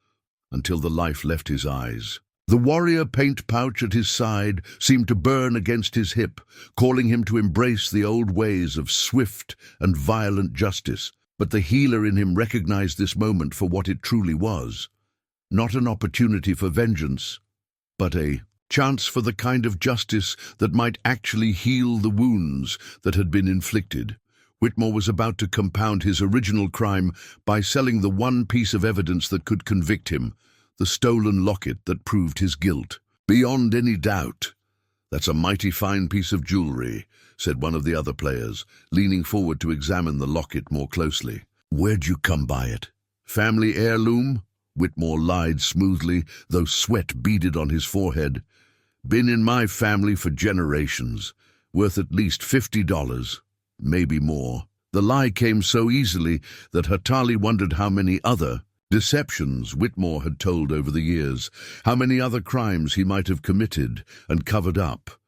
until the life left his eyes. The warrior paint pouch at his side seemed to burn against his hip, calling him to embrace the old ways of swift and violent justice. But the healer in him recognized this moment for what it truly was. Not an opportunity for vengeance, but a chance for the kind of justice that might actually heal the wounds that had been inflicted. Whitmore was about to compound his original crime by selling the one piece of evidence that could convict him, the stolen locket that proved his guilt. "Beyond any doubt. That's a mighty fine piece of jewelry," said one of the other players, leaning forward to examine the locket more closely. "Where'd you come by it?" "Family heirloom," Whitmore lied smoothly, though sweat beaded on his forehead. "Been in my family for generations. Worth at least $50, maybe more." The lie came so easily that Hatali wondered how many other deceptions Whitmore had told over the years, how many other crimes he might have committed and covered up.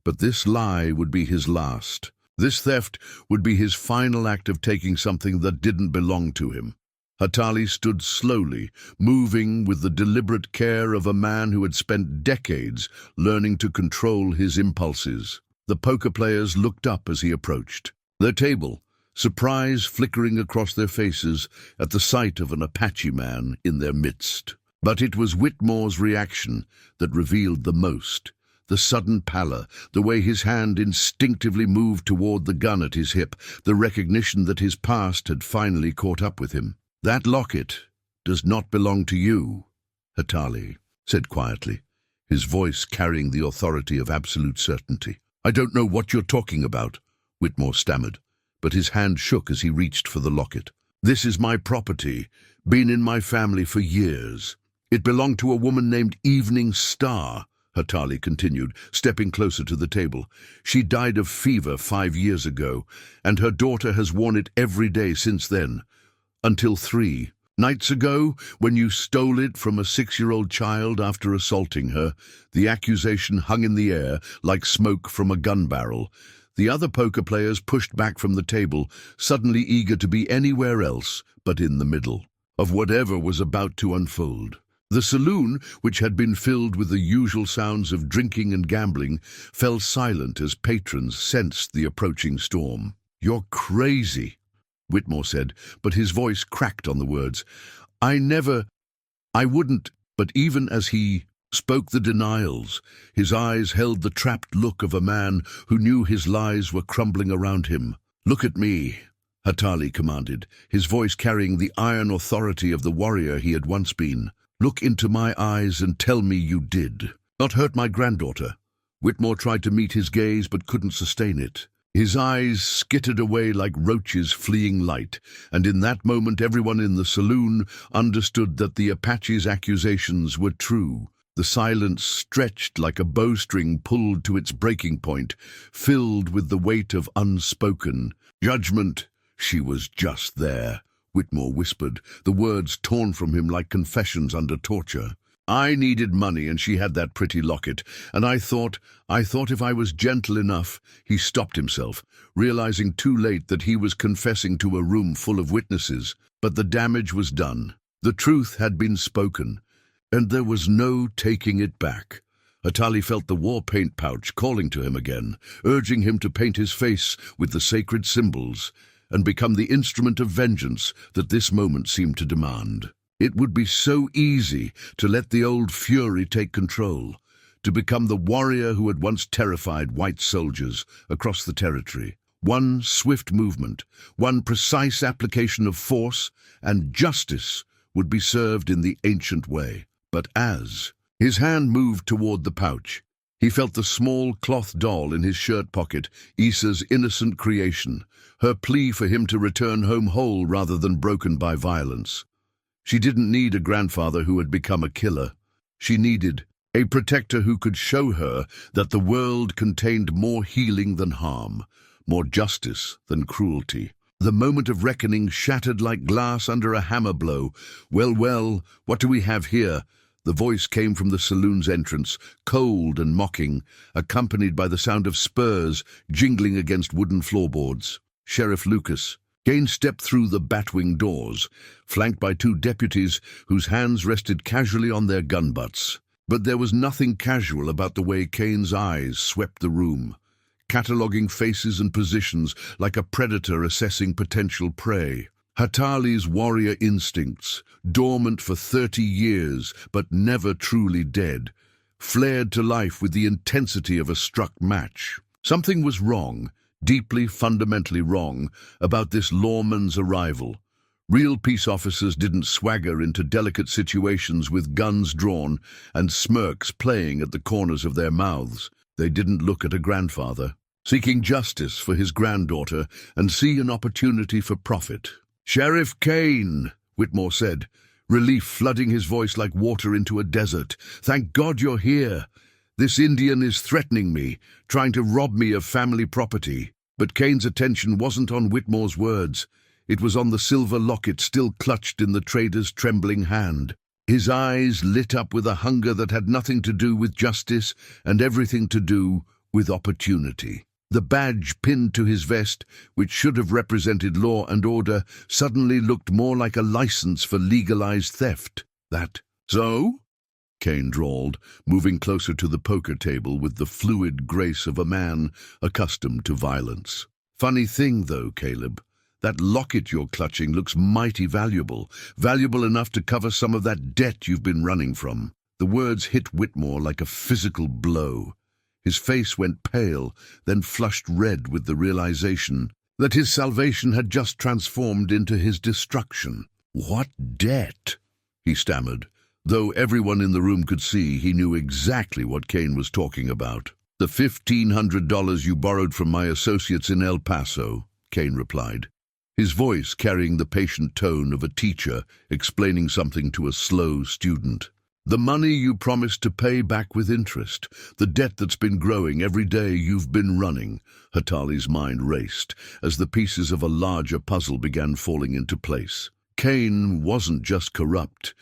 But this lie would be his last. This theft would be his final act of taking something that didn't belong to him. Hatali stood slowly, moving with the deliberate care of a man who had spent decades learning to control his impulses. The poker players looked up as he approached their table, surprise flickering across their faces at the sight of an Apache man in their midst. But it was Whitmore's reaction that revealed the most. The sudden pallor, the way his hand instinctively moved toward the gun at his hip, the recognition that his past had finally caught up with him. "That locket does not belong to you," Hatali said quietly, his voice carrying the authority of absolute certainty. "I don't know what you're talking about," Whitmore stammered, but his hand shook as he reached for the locket. "This is my property, been in my family for years. It belonged to a woman named Evening Star," Hatali continued, stepping closer to the table. "She died of fever 5 years ago, and her daughter has worn it every day since then. Until 3 nights ago, when you stole it from a 6-year-old child after assaulting her." The accusation hung in the air like smoke from a gun barrel. The other poker players pushed back from the table, suddenly eager to be anywhere else but in the middle of whatever was about to unfold. The saloon, which had been filled with the usual sounds of drinking and gambling, fell silent as patrons sensed the approaching storm. "You're crazy," Whitmore said, but his voice cracked on the words. I wouldn't." But even as he spoke the denials, his eyes held the trapped look of a man who knew his lies were crumbling around him. "Look at me," Hatali commanded, his voice carrying the iron authority of the warrior he had once been. "Look into my eyes and tell me you did not hurt my granddaughter." Whitmore tried to meet his gaze but couldn't sustain it. His eyes skittered away like roaches fleeing light, and in that moment everyone in the saloon understood that the Apache's accusations were true. The silence stretched like a bowstring pulled to its breaking point, filled with the weight of unspoken judgment. "She was just there," Whitmore whispered, the words torn from him like confessions under torture. "I needed money and she had that pretty locket, and I thought if I was gentle enough." He stopped himself, realizing too late that he was confessing to a room full of witnesses. But the damage was done. The truth had been spoken, and there was no taking it back. Hatali felt the war paint pouch calling to him again, urging him to paint his face with the sacred symbols and become the instrument of vengeance that this moment seemed to demand. It would be so easy to let the old fury take control, to become the warrior who had once terrified white soldiers across the territory. One swift movement, one precise application of force, and justice would be served in the ancient way. But as his hand moved toward the pouch, he felt the small cloth doll in his shirt pocket, Issa's innocent creation, her plea for him to return home whole rather than broken by violence. She didn't need a grandfather who had become a killer. She needed a protector who could show her that the world contained more healing than harm, more justice than cruelty. The moment of reckoning shattered like glass under a hammer blow. Well, what do we have here?" The voice came from the saloon's entrance, cold and mocking, accompanied by the sound of spurs jingling against wooden floorboards. "Sheriff Lucas," Kane stepped through the batwing doors, flanked by two deputies whose hands rested casually on their gun butts. But there was nothing casual about the way Kane's eyes swept the room, cataloguing faces and positions like a predator assessing potential prey. Hatali's warrior instincts, dormant for 30 years but never truly dead, flared to life with the intensity of a struck match. Something was wrong, deeply, fundamentally wrong, about this lawman's arrival. Real peace officers didn't swagger into delicate situations with guns drawn and smirks playing at the corners of their mouths. They didn't look at a grandfather, seeking justice for his granddaughter, and see an opportunity for profit. "Sheriff Kane," Whitmore said, relief flooding his voice like water into a desert. "Thank God you're here. This Indian is threatening me, trying to rob me of family property." But Kane's attention wasn't on Whitmore's words. It was on the silver locket still clutched in the trader's trembling hand. His eyes lit up with a hunger that had nothing to do with justice and everything to do with opportunity. The badge pinned to his vest, which should have represented law and order, suddenly looked more like a license for legalized theft. "That so?" Kane drawled, moving closer to the poker table with the fluid grace of a man accustomed to violence. "Funny thing, though, Caleb. That locket you're clutching looks mighty valuable, valuable enough to cover some of that debt you've been running from." The words hit Whitmore like a physical blow. His face went pale, then flushed red with the realization that his salvation had just transformed into his destruction. "What debt?" he stammered. Though everyone in the room could see, he knew exactly what Kane was talking about. "The $1,500 you borrowed from my associates in El Paso," Kane replied, his voice carrying the patient tone of a teacher explaining something to a slow student. "The money you promised to pay back with interest, the debt that's been growing every day you've been running." Hatali's mind raced as the pieces of a larger puzzle began falling into place. Kane wasn't just corrupt.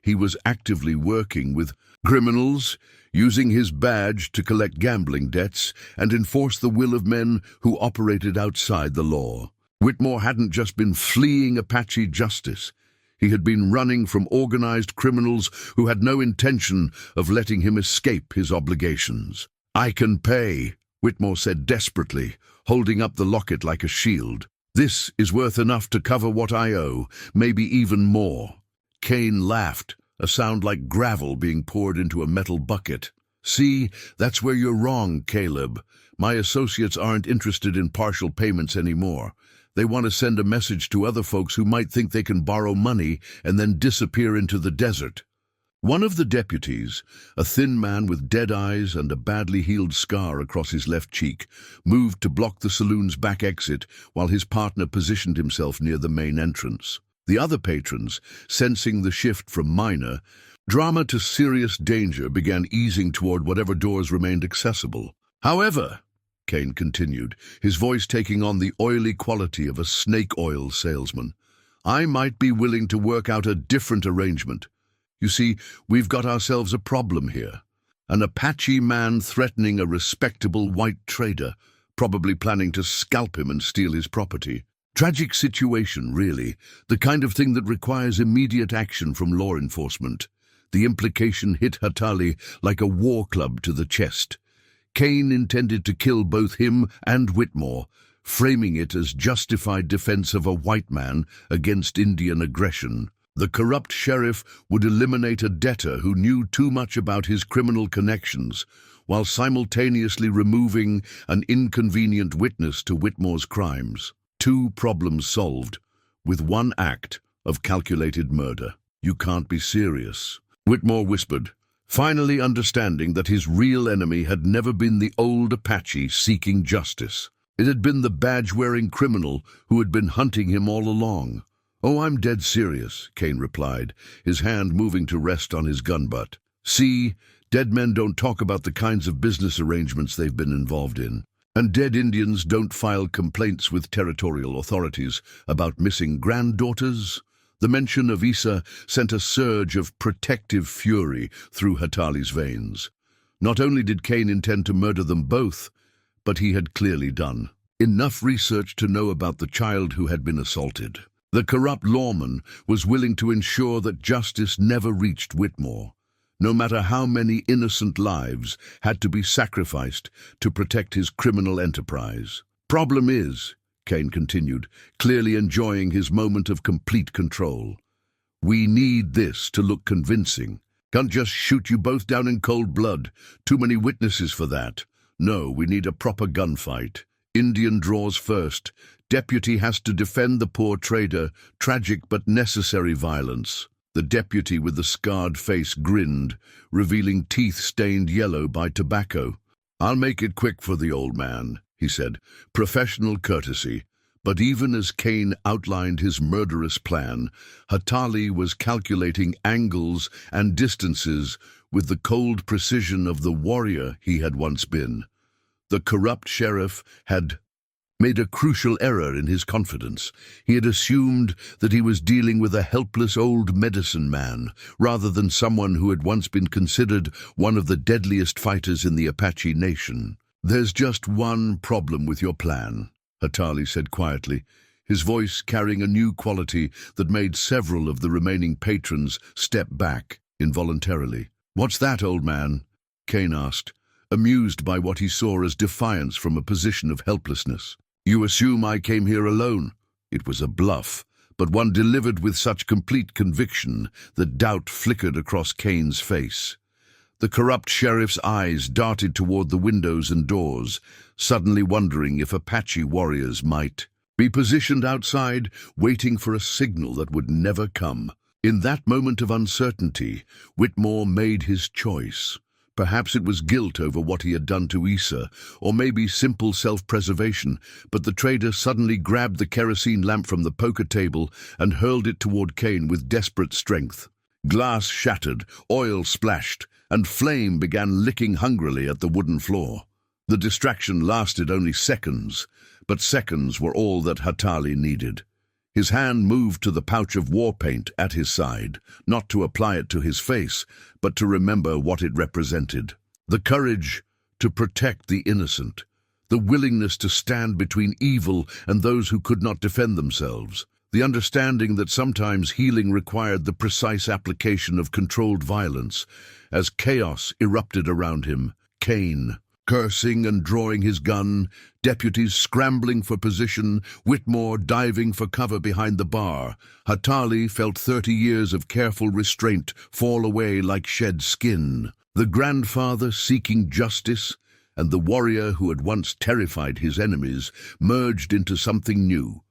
He was actively working with criminals, using his badge to collect gambling debts and enforce the will of men who operated outside the law. Whitmore hadn't just been fleeing Apache justice. He had been running from organized criminals who had no intention of letting him escape his obligations. "I can pay," Whitmore said desperately, holding up the locket like a shield. "This is worth enough to cover what I owe, maybe even more." Kane laughed, a sound like gravel being poured into a metal bucket. "See, that's where you're wrong, Caleb. My associates aren't interested in partial payments anymore. They want to send a message to other folks who might think they can borrow money and then disappear into the desert." One of the deputies, a thin man with dead eyes and a badly healed scar across his left cheek, moved to block the saloon's back exit while his partner positioned himself near the main entrance. The other patrons, sensing the shift from minor drama to serious danger, began easing toward whatever doors remained accessible. "However," Kane continued, his voice taking on the oily quality of a snake oil salesman, "I might be willing to work out a different arrangement. You see, we've got ourselves a problem here. An Apache man threatening a respectable white trader, probably planning to scalp him and steal his property. Tragic situation, really, the kind of thing that requires immediate action from law enforcement." The implication hit Hatali like a war club to the chest. Kane intended to kill both him and Whitmore, framing it as justified defense of a white man against Indian aggression. The corrupt sheriff would eliminate a debtor who knew too much about his criminal connections, while simultaneously removing an inconvenient witness to Whitmore's crimes. Two problems solved, with one act of calculated murder. "You can't be serious," Whitmore whispered, finally understanding that his real enemy had never been the old Apache seeking justice. It had been the badge-wearing criminal who had been hunting him all along. "Oh, I'm dead serious," Kane replied, his hand moving to rest on his gun butt. "See, dead men don't talk about the kinds of business arrangements they've been involved in. And dead Indians don't file complaints with territorial authorities about missing granddaughters." The mention of Isa sent a surge of protective fury through Hatali's veins. Not only did Kane intend to murder them both, but he had clearly done enough research to know about the child who had been assaulted. The corrupt lawman was willing to ensure that justice never reached Whitmore, no matter how many innocent lives had to be sacrificed to protect his criminal enterprise. "Problem is," Kane continued, clearly enjoying his moment of complete control, "we need this to look convincing. Can't just shoot you both down in cold blood. Too many witnesses for that. No, we need a proper gunfight. Indian draws first. Deputy has to defend the poor trader. Tragic but necessary violence." The deputy with the scarred face grinned, revealing teeth stained yellow by tobacco. "I'll make it quick for the old man," he said. "Professional courtesy." But even as Kane outlined his murderous plan, Hatali was calculating angles and distances with the cold precision of the warrior he had once been. The corrupt sheriff had made a crucial error in his confidence. He had assumed that he was dealing with a helpless old medicine man, rather than someone who had once been considered one of the deadliest fighters in the Apache nation. "There's just one problem with your plan," Hatali said quietly, his voice carrying a new quality that made several of the remaining patrons step back involuntarily. "What's that, old man?" Kane asked, amused by what he saw as defiance from a position of helplessness. "You assume I came here alone?" It was a bluff, but one delivered with such complete conviction that doubt flickered across Kane's face. The corrupt sheriff's eyes darted toward the windows and doors, suddenly wondering if Apache warriors might be positioned outside, waiting for a signal that would never come. In that moment of uncertainty, Whitmore made his choice. Perhaps it was guilt over what he had done to Issa, or maybe simple self-preservation, but the trader suddenly grabbed the kerosene lamp from the poker table and hurled it toward Kane with desperate strength. Glass shattered, oil splashed, and flame began licking hungrily at the wooden floor. The distraction lasted only seconds, but seconds were all that Hatali needed. His hand moved to the pouch of war paint at his side, not to apply it to his face, but to remember what it represented. The courage to protect the innocent, the willingness to stand between evil and those who could not defend themselves, the understanding that sometimes healing required the precise application of controlled violence. As chaos erupted around him, Kane, cursing and drawing his gun, deputies scrambling for position, Whitmore diving for cover behind the bar, Hatali felt 30 years of careful restraint fall away like shed skin. The grandfather seeking justice and the warrior who had once terrified his enemies merged into something new.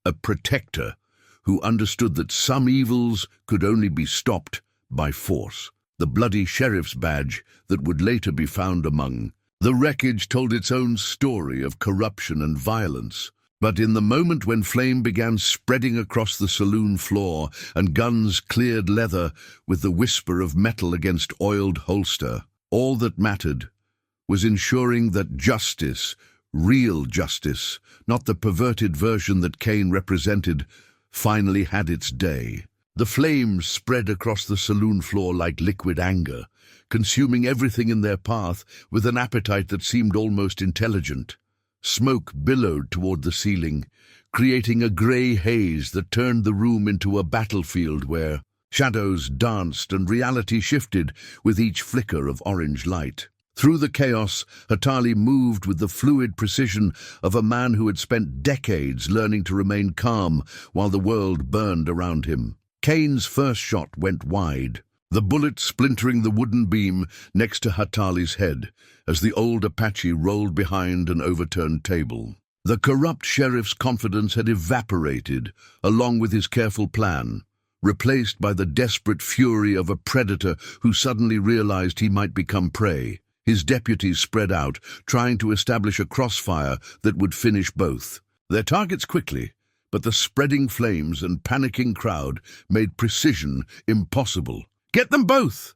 A protector who understood that some evils could only be stopped by force. The bloody sheriff's badge that would later be found among the wreckage told its own story of corruption and violence. But in the moment when flame began spreading across the saloon floor and guns cleared leather with the whisper of metal against oiled holster, all that mattered was ensuring that justice, real justice, not the perverted version that Kane represented, finally had its day. The flames spread across the saloon floor like liquid anger, consuming everything in their path with an appetite that seemed almost intelligent. Smoke billowed toward the ceiling, creating a gray haze that turned the room into a battlefield where shadows danced and reality shifted with each flicker of orange light. Through the chaos, Hatali moved with the fluid precision of a man who had spent decades learning to remain calm while the world burned around him. Kane's first shot went wide, the bullet splintering the wooden beam next to Hatali's head as the old Apache rolled behind an overturned table. The corrupt sheriff's confidence had evaporated along with his careful plan, replaced by the desperate fury of a predator who suddenly realized he might become prey. His deputies spread out, trying to establish a crossfire that would finish both. Their targets quickly, but the spreading flames and panicking crowd made precision impossible. "Get them both!"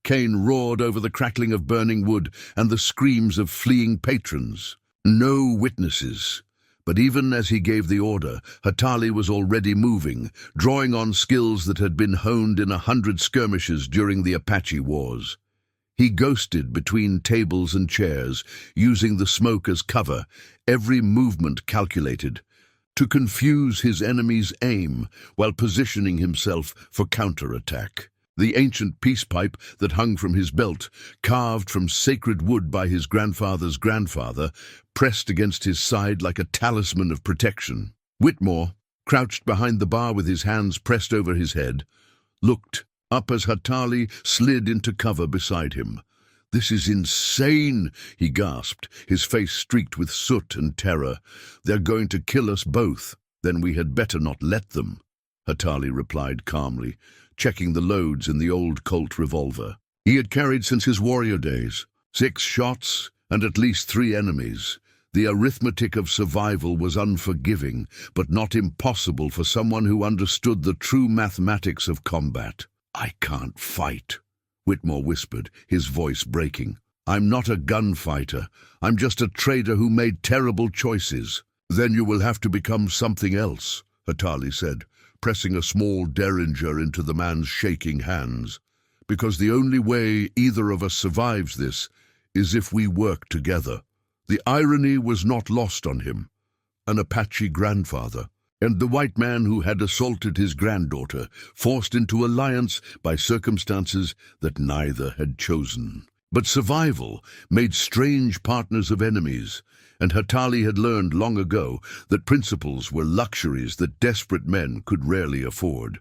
Kane roared over the crackling of burning wood and the screams of fleeing patrons. No witnesses. But even as he gave the order, Hatali was already moving, drawing on skills that had been honed in 100 skirmishes during the Apache Wars. He ghosted between tables and chairs, using the smoke as cover, every movement calculated, to confuse his enemy's aim while positioning himself for counterattack. The ancient peace pipe that hung from his belt, carved from sacred wood by his grandfather's grandfather, pressed against his side like a talisman of protection. Whitmore, crouched behind the bar with his hands pressed over his head, looked up as Hatali slid into cover beside him. "This is insane," he gasped, his face streaked with soot and terror. "They're going to kill us both." "Then we had better not let them," Hatali replied calmly, checking the loads in the old Colt revolver he had carried since his warrior days. 6 shots and at least 3 enemies. The arithmetic of survival was unforgiving, but not impossible for someone who understood the true mathematics of combat. "I can't fight," Whitmore whispered, his voice breaking. "I'm not a gunfighter. I'm just a trader who made terrible choices." "Then you will have to become something else," Hatali said, pressing a small derringer into the man's shaking hands. "Because the only way either of us survives this is if we work together." The irony was not lost on him. An Apache grandfather, and the white man who had assaulted his granddaughter, forced into alliance by circumstances that neither had chosen. But survival made strange partners of enemies, and Hatali had learned long ago that principles were luxuries that desperate men could rarely afford.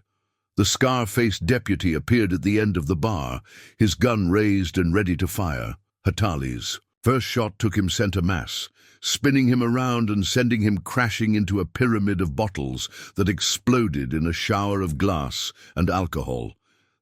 The scar-faced deputy appeared at the end of the bar, his gun raised and ready to fire. Hatali's first shot took him center mass, spinning him around and sending him crashing into a pyramid of bottles that exploded in a shower of glass and alcohol,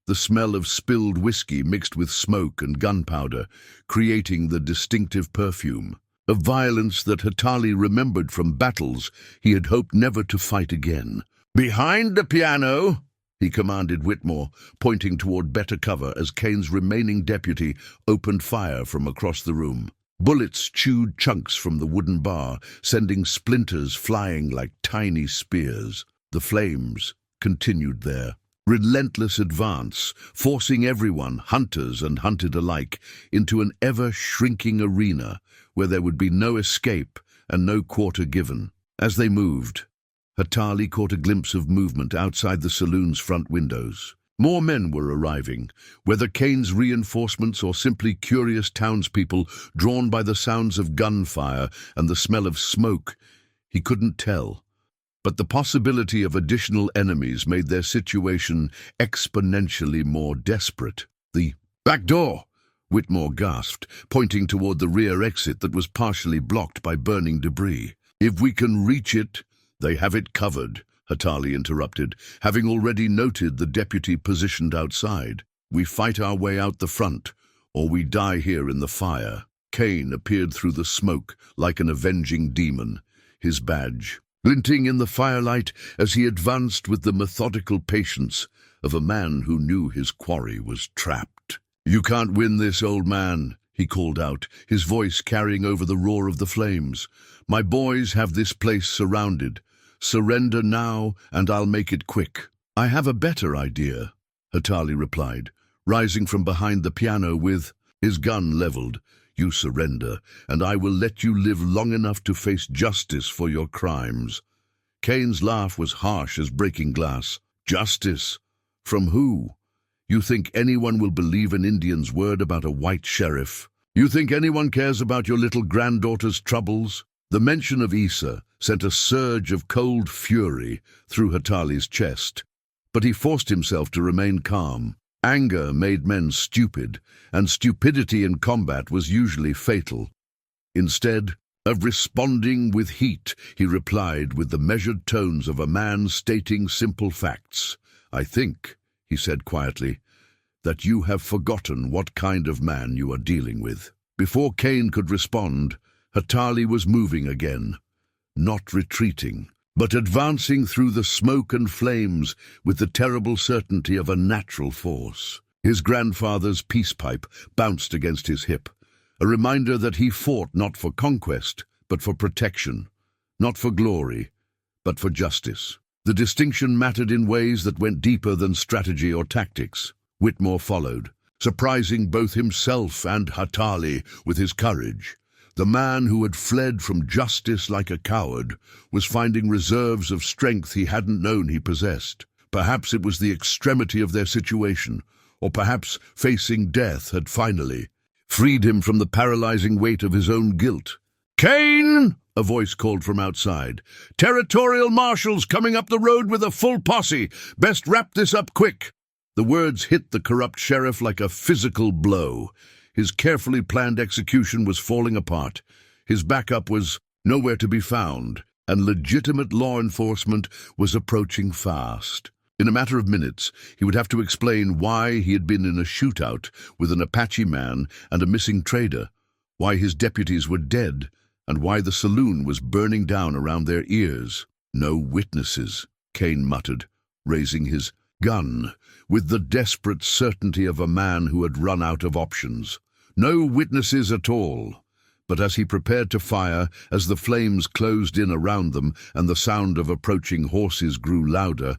the smell of spilled whiskey mixed with smoke and gunpowder, creating the distinctive perfume, of violence that Hatali remembered from battles he had hoped never to fight again. "Behind the piano!" he commanded Whitmore, pointing toward better cover as Kane's remaining deputy opened fire from across the room. Bullets chewed chunks from the wooden bar, sending splinters flying like tiny spears. The flames continued their relentless advance, forcing everyone, hunters and hunted alike, into an ever-shrinking arena where there would be no escape and no quarter given. As they moved, Hatali caught a glimpse of movement outside the saloon's front windows. More men were arriving, whether Kane's reinforcements or simply curious townspeople drawn by the sounds of gunfire and the smell of smoke. He couldn't tell. But the possibility of additional enemies made their situation exponentially more desperate. "The back door!" Whitmore gasped, pointing toward the rear exit that was partially blocked by burning debris. "If we can reach it, they have it covered," Hatali interrupted, having already noted the deputy positioned outside. "We fight our way out the front, or we die here in the fire." Kane appeared through the smoke like an avenging demon, his badge glinting in the firelight as he advanced with the methodical patience of a man who knew his quarry was trapped. "You can't win this, old man," he called out, his voice carrying over the roar of the flames. "My boys have this place surrounded. Surrender now, and I'll make it quick." "I have a better idea," Hatali replied, rising from behind the piano with his gun leveled. "You surrender, and I will let you live long enough to face justice for your crimes." Kane's laugh was harsh as breaking glass. "Justice? From who? You think anyone will believe an Indian's word about a white sheriff? You think anyone cares about your little granddaughter's troubles?" The mention of Issa sent a surge of cold fury through Hatali's chest, but he forced himself to remain calm. Anger made men stupid, and stupidity in combat was usually fatal. Instead of responding with heat, he replied with the measured tones of a man stating simple facts. "I think," he said quietly, "that you have forgotten what kind of man you are dealing with." Before Kane could respond, Hatali was moving again, not retreating, but advancing through the smoke and flames with the terrible certainty of a natural force. His grandfather's peace pipe bounced against his hip, a reminder that he fought not for conquest, but for protection, not for glory, but for justice. The distinction mattered in ways that went deeper than strategy or tactics. Whitmore followed, surprising both himself and Hatali with his courage. The man who had fled from justice like a coward was finding reserves of strength he hadn't known he possessed. Perhaps it was the extremity of their situation, or perhaps facing death had finally freed him from the paralyzing weight of his own guilt. "Cain!" a voice called from outside. "Territorial marshals coming up the road with a full posse. Best wrap this up quick." The words hit the corrupt sheriff like a physical blow. His carefully planned execution was falling apart. His backup was nowhere to be found, and legitimate law enforcement was approaching fast. In a matter of minutes, he would have to explain why he had been in a shootout with an Apache man and a missing trader, why his deputies were dead, and why the saloon was burning down around their ears. "No witnesses," Cain muttered, raising his gun with the desperate certainty of a man who had run out of options. No witnesses at all. But as he prepared to fire, as the flames closed in around them and the sound of approaching horses grew louder,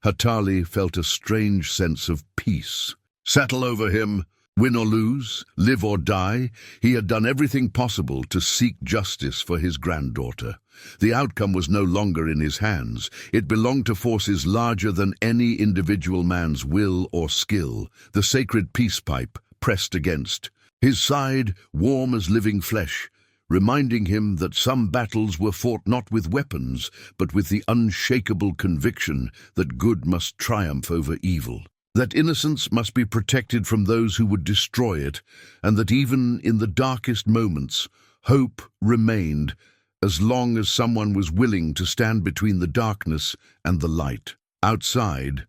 Hatali felt a strange sense of peace settle over him. Win or lose, live or die, he had done everything possible to seek justice for his granddaughter. The outcome was no longer in his hands. It belonged to forces larger than any individual man's will or skill. The sacred peace pipe pressed against his side, warm as living flesh, reminding him that some battles were fought not with weapons, but with the unshakable conviction that good must triumph over evil, that innocence must be protected from those who would destroy it, and that even in the darkest moments, hope remained as long as someone was willing to stand between the darkness and the light. Outside,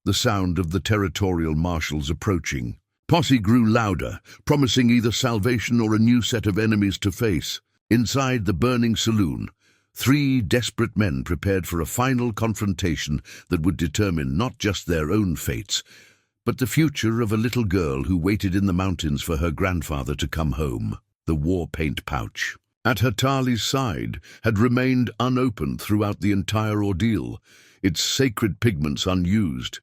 the sound of the territorial marshals approaching. Posse grew louder, promising either salvation or a new set of enemies to face. Inside the burning saloon, 3 desperate men prepared for a final confrontation that would determine not just their own fates, but the future of a little girl who waited in the mountains for her grandfather to come home. The war paint pouch at Hatali's side had remained unopened throughout the entire ordeal, its sacred pigments unused.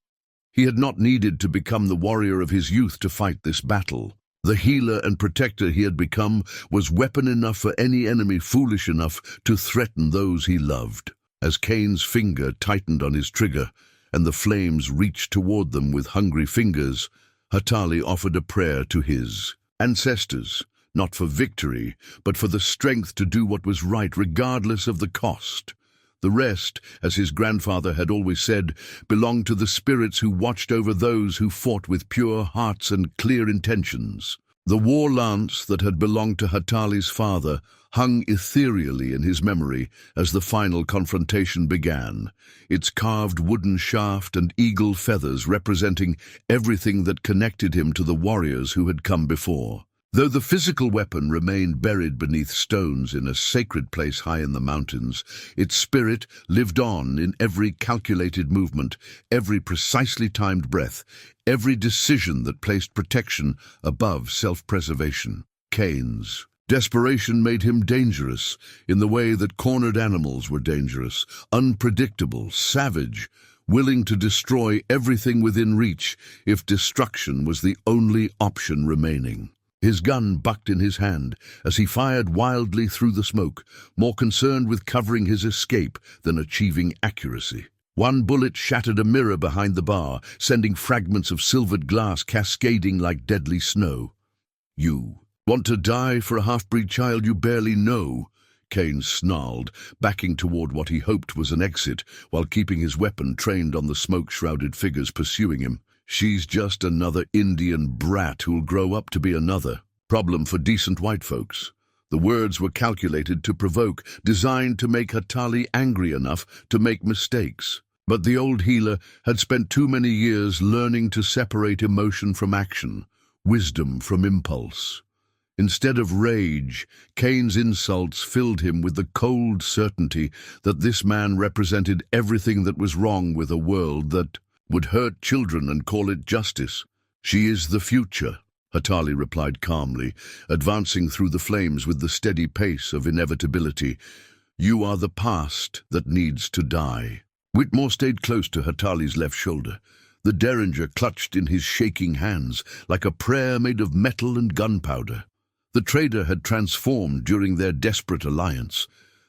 He had not needed to become the warrior of his youth to fight this battle. The healer and protector he had become was weapon enough for any enemy foolish enough to threaten those he loved. As Cain's finger tightened on his trigger, and the flames reached toward them with hungry fingers, Hatali offered a prayer to his ancestors, not for victory, but for the strength to do what was right regardless of the cost. The rest, as his grandfather had always said, belonged to the spirits who watched over those who fought with pure hearts and clear intentions. The war lance that had belonged to Hatali's father hung ethereally in his memory as the final confrontation began, its carved wooden shaft and eagle feathers representing everything that connected him to the warriors who had come before. Though the physical weapon remained buried beneath stones in a sacred place high in the mountains, its spirit lived on in every calculated movement, every precisely timed breath, every decision that placed protection above self-preservation. Cain's desperation made him dangerous in the way that cornered animals were dangerous, unpredictable, savage, willing to destroy everything within reach if destruction was the only option remaining. His gun bucked in his hand as he fired wildly through the smoke, more concerned with covering his escape than achieving accuracy. One bullet shattered a mirror behind the bar, sending fragments of silvered glass cascading like deadly snow. "You want to die for a half-breed child you barely know?" Cain snarled, backing toward what he hoped was an exit, while keeping his weapon trained on the smoke-shrouded figures pursuing him. "She's just another Indian brat who'll grow up to be another problem for decent white folks." The words were calculated to provoke, designed to make Hatali angry enough to make mistakes. But the old healer had spent too many years learning to separate emotion from action, wisdom from impulse. Instead of rage, Cain's insults filled him with the cold certainty that this man represented everything that was wrong with a world that would hurt children and call it justice. "She is the future," Hatali replied calmly, advancing through the flames with the steady pace of inevitability. "You are the past that needs to die." Whitmore stayed close to Hatali's left shoulder. the derringer clutched in his shaking hands like a prayer made of metal and gunpowder. The trader had transformed during their desperate alliance.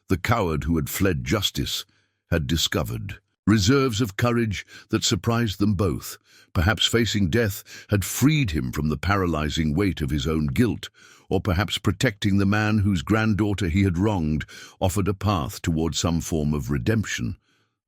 The coward who had fled justice had discovered reserves of courage that surprised them both. Perhaps facing death had freed him from the paralyzing weight of his own guilt, or perhaps protecting the man whose granddaughter he had wronged offered a path toward some form of redemption.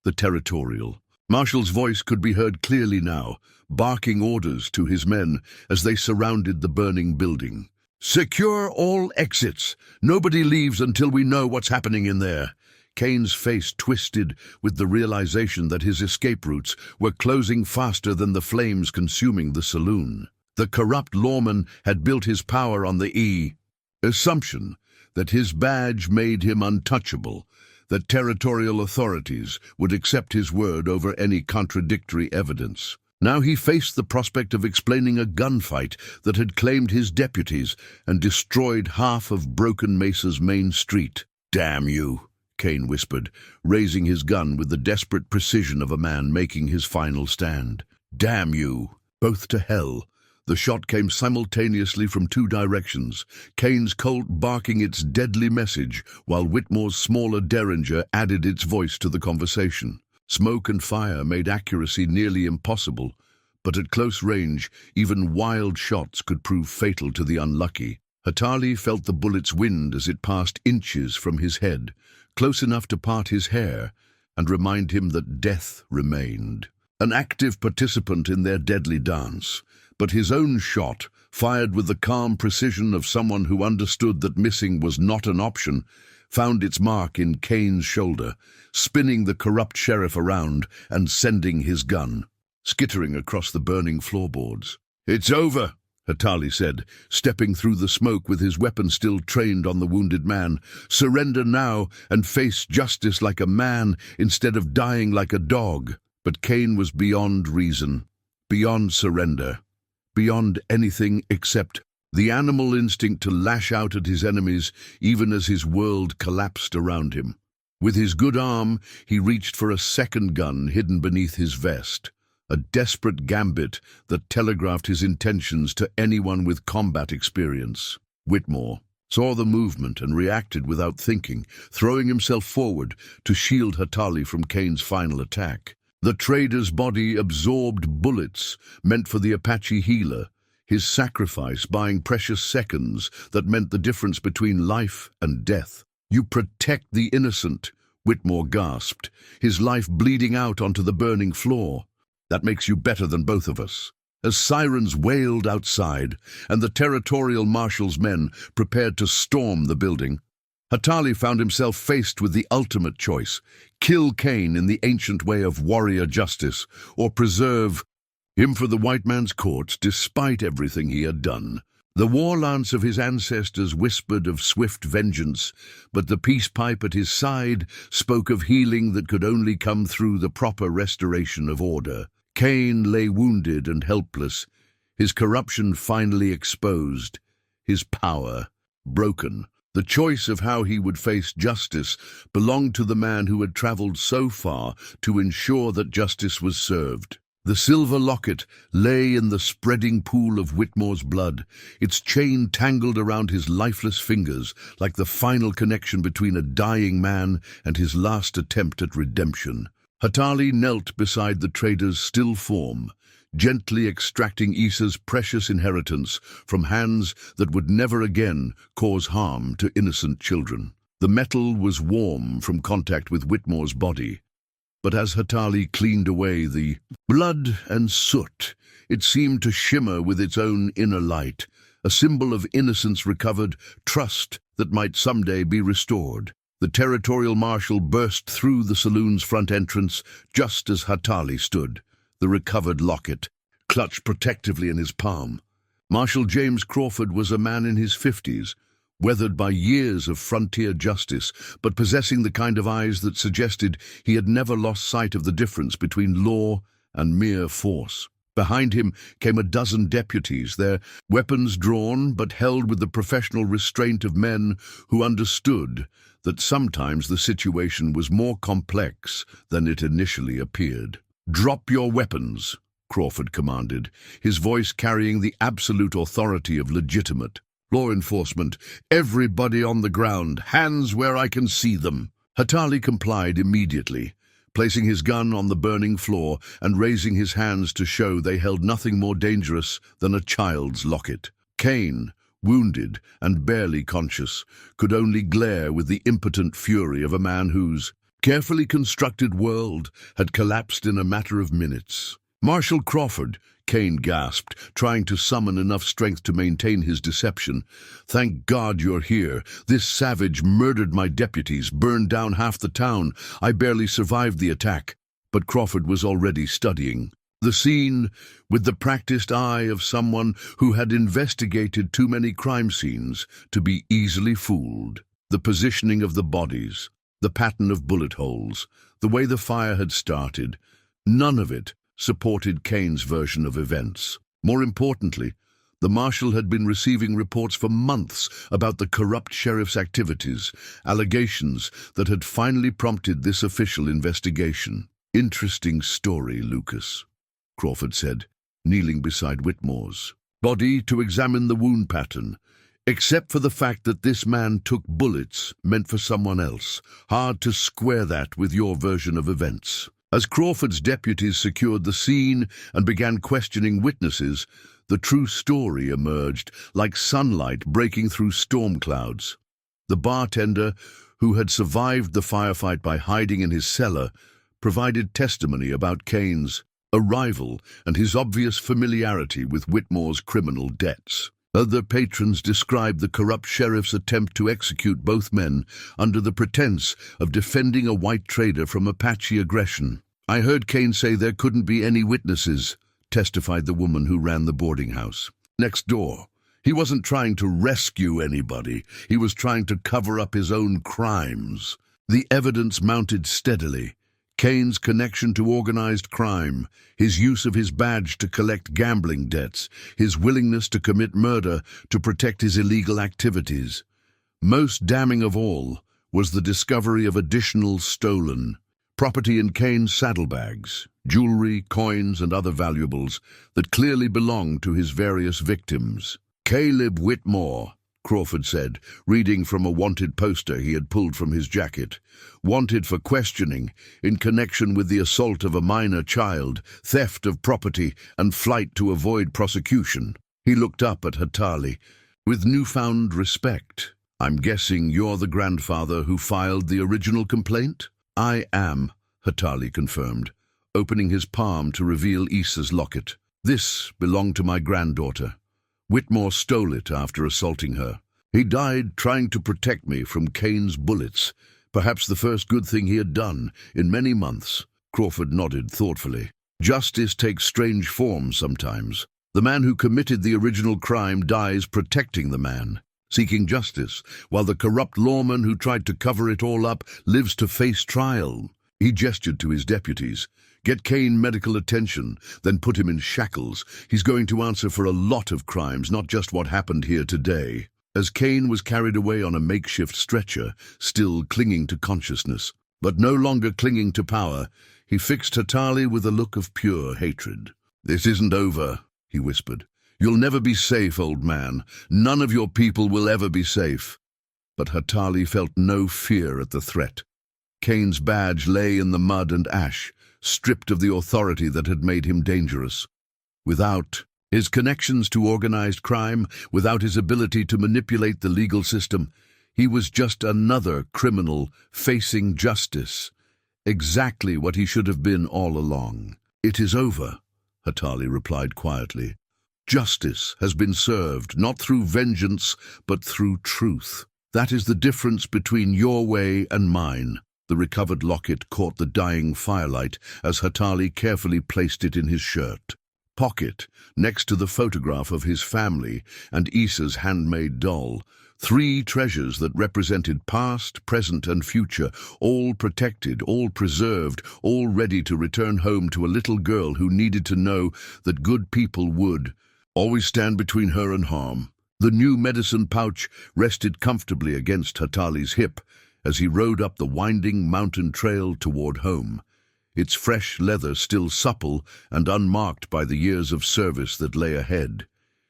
The territorial Marshall's voice could be heard clearly now, barking orders to his men as they surrounded the burning building. "Secure all exits. Nobody leaves until we know what's happening in there." Kane's face twisted with the realization that his escape routes were closing faster than the flames consuming the saloon. The corrupt lawman had built his power on the assumption that his badge made him untouchable, that territorial authorities would accept his word over any contradictory evidence. Now he faced the prospect of explaining a gunfight that had claimed his deputies and destroyed half of Broken Mesa's main street. "Damn you," Kane whispered, raising his gun with the desperate precision of a man making his final stand. "Damn you, both to hell." The shot came simultaneously from two directions, Kane's Colt barking its deadly message, while Whitmore's smaller derringer added its voice to the conversation. Smoke and fire made accuracy nearly impossible, but at close range, even wild shots could prove fatal to the unlucky. Hatali felt the bullet's wind as it passed inches from his head, close enough to part his hair and remind him that death remained. An active participant in their deadly dance, but his own shot, fired with the calm precision of someone who understood that missing was not an option, found its mark in Kane's shoulder, spinning the corrupt sheriff around and sending his gun skittering across the burning floorboards. "It's over," Hatali said, stepping through the smoke with his weapon still trained on the wounded man. "Surrender now and face justice like a man instead of dying like a dog." But Kane was beyond reason, beyond surrender, beyond anything except the animal instinct to lash out at his enemies even as his world collapsed around him. With his good arm, he reached for a second gun hidden beneath his vest, a desperate gambit that telegraphed his intentions to anyone with combat experience. Whitmore saw the movement and reacted without thinking, throwing himself forward to shield Hatali from Kane's final attack. The trader's body absorbed bullets meant for the Apache healer, his sacrifice buying precious seconds that meant the difference between life and death. "You protect the innocent," Whitmore gasped, his life bleeding out onto the burning floor. "That makes you better than both of us." As sirens wailed outside and the territorial marshal's men prepared to storm the building, Hatali found himself faced with the ultimate choice: kill Kane in the ancient way of warrior justice, or preserve him for the white man's courts despite everything he had done. The war lance of his ancestors whispered of swift vengeance, but the peace pipe at his side spoke of healing that could only come through the proper restoration of order. Kane lay wounded and helpless, his corruption finally exposed, his power broken. The choice of how he would face justice belonged to the man who had traveled so far to ensure that justice was served. The silver locket lay in the spreading pool of Whitmore's blood, its chain tangled around his lifeless fingers like the final connection between a dying man and his last attempt at redemption. Hatali knelt beside the trader's still form, gently extracting Issa's precious inheritance from hands that would never again cause harm to innocent children. The metal was warm from contact with Whitmore's body, but as Hatali cleaned away the blood and soot, it seemed to shimmer with its own inner light, a symbol of innocence recovered, trust that might someday be restored. The territorial marshal burst through the saloon's front entrance just as Hatali stood, the recovered locket clutched protectively in his palm. Marshal James Crawford was a man in his 50s, weathered by years of frontier justice, but possessing the kind of eyes that suggested he had never lost sight of the difference between law and mere force. Behind him came a dozen deputies, their weapons drawn but held with the professional restraint of men who understood that sometimes the situation was more complex than it initially appeared. "Drop your weapons," Crawford commanded, his voice carrying the absolute authority of legitimate law enforcement. Everybody on the ground, hands where I can see them. Hatali complied immediately, placing his gun on the burning floor and raising his hands to show they held nothing more dangerous than a child's locket. Cain, wounded and barely conscious, could only glare with the impotent fury of a man whose carefully constructed world had collapsed in a matter of minutes. "Marshal Crawford," Cain gasped, trying to summon enough strength to maintain his deception. "Thank God you're here. This savage murdered my deputies, burned down half the town. I barely survived the attack." But Crawford was already studying the scene with the practiced eye of someone who had investigated too many crime scenes to be easily fooled. The positioning of the bodies, the pattern of bullet holes, the way the fire had started, none of it supported Cain's version of events. More importantly, the marshal had been receiving reports for months about the corrupt sheriff's activities, allegations that had finally prompted this official investigation. "Interesting story, Lucas," Crawford said, kneeling beside Whitmore's body to examine the wound pattern. "Except for the fact that this man took bullets meant for someone else. Hard to square that with your version of events." As Crawford's deputies secured the scene and began questioning witnesses, the true story emerged like sunlight breaking through storm clouds. The bartender, who had survived the firefight by hiding in his cellar, provided testimony about Cain's arrival and his obvious familiarity with Whitmore's criminal debts. Other patrons described the corrupt sheriff's attempt to execute both men under the pretense of defending a white trader from Apache aggression. "I heard Cain say there couldn't be any witnesses," testified the woman who ran the boarding house next door. "He wasn't trying to rescue anybody. He was trying to cover up his own crimes." The evidence mounted steadily. Cain's connection to organized crime, his use of his badge to collect gambling debts, his willingness to commit murder to protect his illegal activities. Most damning of all was the discovery of additional stolen property in Cain's saddlebags, jewelry, coins, and other valuables that clearly belonged to his various victims. "Caleb Whitmore," Crawford said, reading from a wanted poster he had pulled from his jacket. "Wanted for questioning in connection with the assault of a minor child, theft of property, and flight to avoid prosecution." He looked up at Hatali with newfound respect. "I'm guessing you're the grandfather who filed the original complaint?" "I am," Hatali confirmed, opening his palm to reveal Issa's locket. "This belonged to my granddaughter. Whitmore stole it after assaulting her. He died trying to protect me from Cain's bullets, perhaps the first good thing he had done in many months." Crawford nodded thoughtfully. "Justice takes strange forms sometimes. The man who committed the original crime dies protecting the man, seeking justice, while the corrupt lawman who tried to cover it all up lives to face trial." He gestured to his deputies. "Get Cain medical attention, then put him in shackles. He's going to answer for a lot of crimes, not just what happened here today." As Cain was carried away on a makeshift stretcher, still clinging to consciousness, but no longer clinging to power, he fixed Hatali with a look of pure hatred. "This isn't over," he whispered. "You'll never be safe, old man. None of your people will ever be safe." But Hatali felt no fear at the threat. Cain's badge lay in the mud and ash, stripped of the authority that had made him dangerous. Without his connections to organized crime, without his ability to manipulate the legal system, he was just another criminal facing justice. Exactly what he should have been all along. "It is over," Hatali replied quietly. "Justice has been served, not through vengeance, but through truth. That is the difference between your way and mine." The recovered locket caught the dying firelight as Hatali carefully placed it in his shirt pocket, next to the photograph of his family and Issa's handmade doll. 3 treasures that represented past, present, and future, all protected, all preserved, all ready to return home to a little girl who needed to know that good people would always stand between her and harm. The new medicine pouch rested comfortably against Hatali's hip as he rode up the winding mountain trail toward home. its fresh leather still supple and unmarked by the years of service that lay ahead.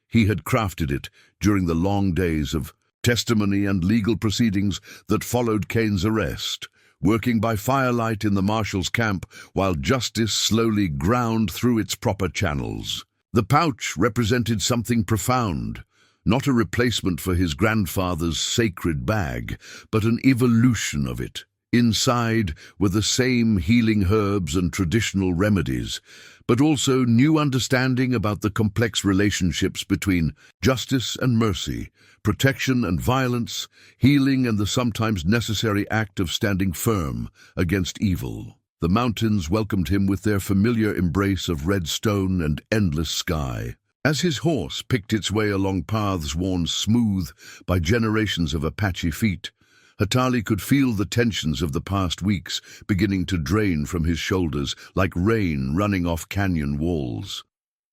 He had crafted it during the long days of testimony and legal proceedings that followed Cain's arrest, working by firelight in the marshal's camp while justice slowly ground through its proper channels. The pouch represented something profound, not a replacement for his grandfather's sacred bag, but an evolution of it. Inside were the same healing herbs and traditional remedies, but also new understanding about the complex relationships between justice and mercy, protection and violence, healing and the sometimes necessary act of standing firm against evil. The mountains welcomed him with their familiar embrace of red stone and endless sky. As his horse picked its way along paths worn smooth by generations of Apache feet, Hatali could feel the tensions of the past weeks beginning to drain from his shoulders like rain running off canyon walls.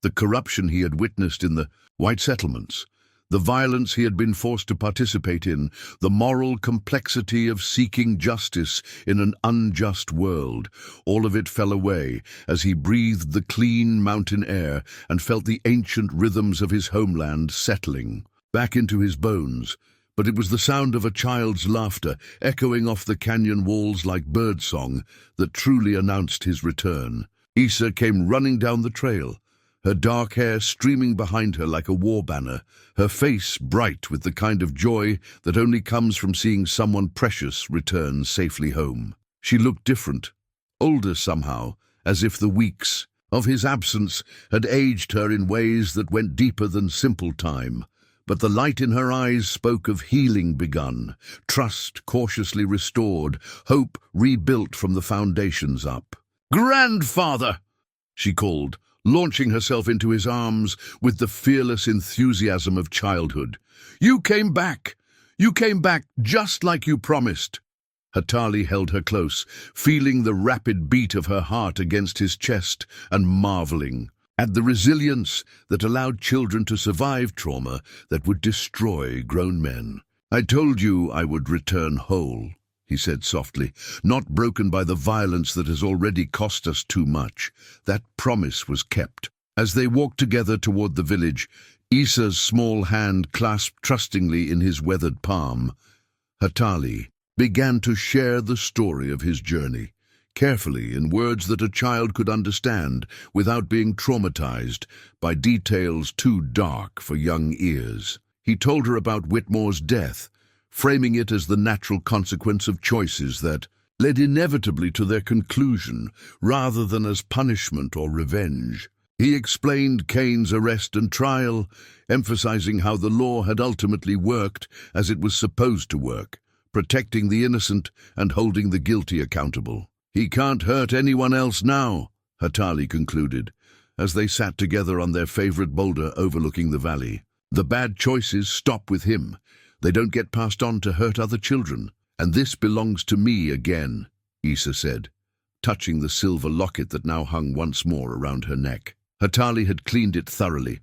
The corruption he had witnessed in the white settlements, the violence he had been forced to participate in, the moral complexity of seeking justice in an unjust world, all of it fell away as he breathed the clean mountain air and felt the ancient rhythms of his homeland settling back into his bones. But it was the sound of a child's laughter echoing off the canyon walls like birdsong that truly announced his return. Isa came running down the trail, her dark hair streaming behind her like a war banner, her face bright with the kind of joy that only comes from seeing someone precious return safely home. She looked different, older somehow, as if the weeks of his absence had aged her in ways that went deeper than simple time. But the light in her eyes spoke of healing begun, trust cautiously restored, hope rebuilt from the foundations up. "Grandfather!" she called, launching herself into his arms with the fearless enthusiasm of childhood. "You came back! You came back just like you promised!" Hatali held her close, feeling the rapid beat of her heart against his chest and marveling at the resilience that allowed children to survive trauma that would destroy grown men. "I told you I would return whole," he said softly, "not broken by the violence that has already cost us too much." That promise was kept. As they walked together toward the village, Isa's small hand clasped trustingly in his weathered palm, Hatali began to share the story of his journey, carefully in words that a child could understand without being traumatized by details too dark for young ears. He told her about Whitmore's death, framing it as the natural consequence of choices that led inevitably to their conclusion, rather than as punishment or revenge. He explained Cain's arrest and trial, emphasizing how the law had ultimately worked as it was supposed to work, protecting the innocent and holding the guilty accountable. "He can't hurt anyone else now," Hatali concluded, as they sat together on their favorite boulder overlooking the valley. "The bad choices stop with him. They don't get passed on to hurt other children. And this belongs to me again," Isa said, touching the silver locket that now hung once more around her neck. Hatali had cleaned it thoroughly,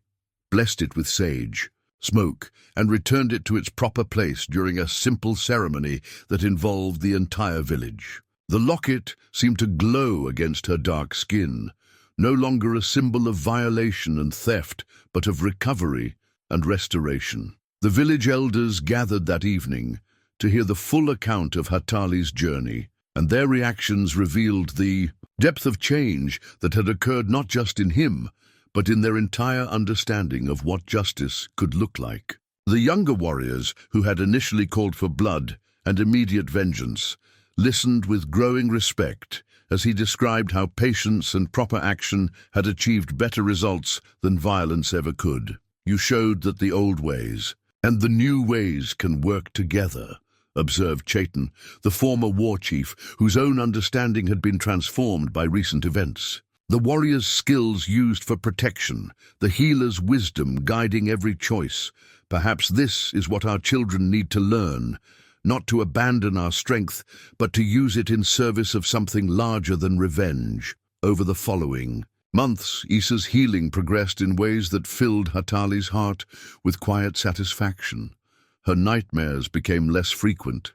blessed it with sage, smoke, and returned it to its proper place during a simple ceremony that involved the entire village. The locket seemed to glow against her dark skin, no longer a symbol of violation and theft, but of recovery and restoration. The village elders gathered that evening to hear the full account of Hatali's journey, and their reactions revealed the depth of change that had occurred not just in him, but in their entire understanding of what justice could look like. The younger warriors, who had initially called for blood and immediate vengeance, listened with growing respect as he described how patience and proper action had achieved better results than violence ever could. "You showed that the old ways and the new ways can work together," observed Chaitan, the former war chief, whose own understanding had been transformed by recent events. "The warrior's skills used for protection, the healer's wisdom guiding every choice. Perhaps this is what our children need to learn, not to abandon our strength, but to use it in service of something larger than revenge." Over the following months, Isa's healing progressed in ways that filled Hatali's heart with quiet satisfaction. Her nightmares became less frequent,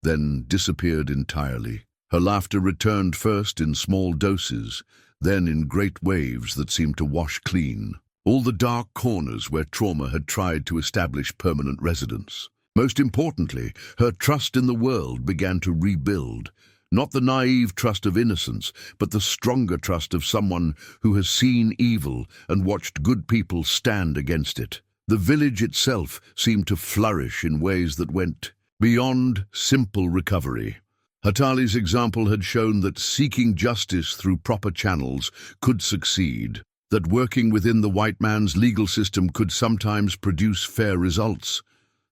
then disappeared entirely. Her laughter returned first in small doses, then in great waves that seemed to wash clean all the dark corners where trauma had tried to establish permanent residence. Most importantly, her trust in the world began to rebuild. Not the naive trust of innocence, but the stronger trust of someone who has seen evil and watched good people stand against it. The village itself seemed to flourish in ways that went beyond simple recovery. Hatali's example had shown that seeking justice through proper channels could succeed, that working within the white man's legal system could sometimes produce fair results,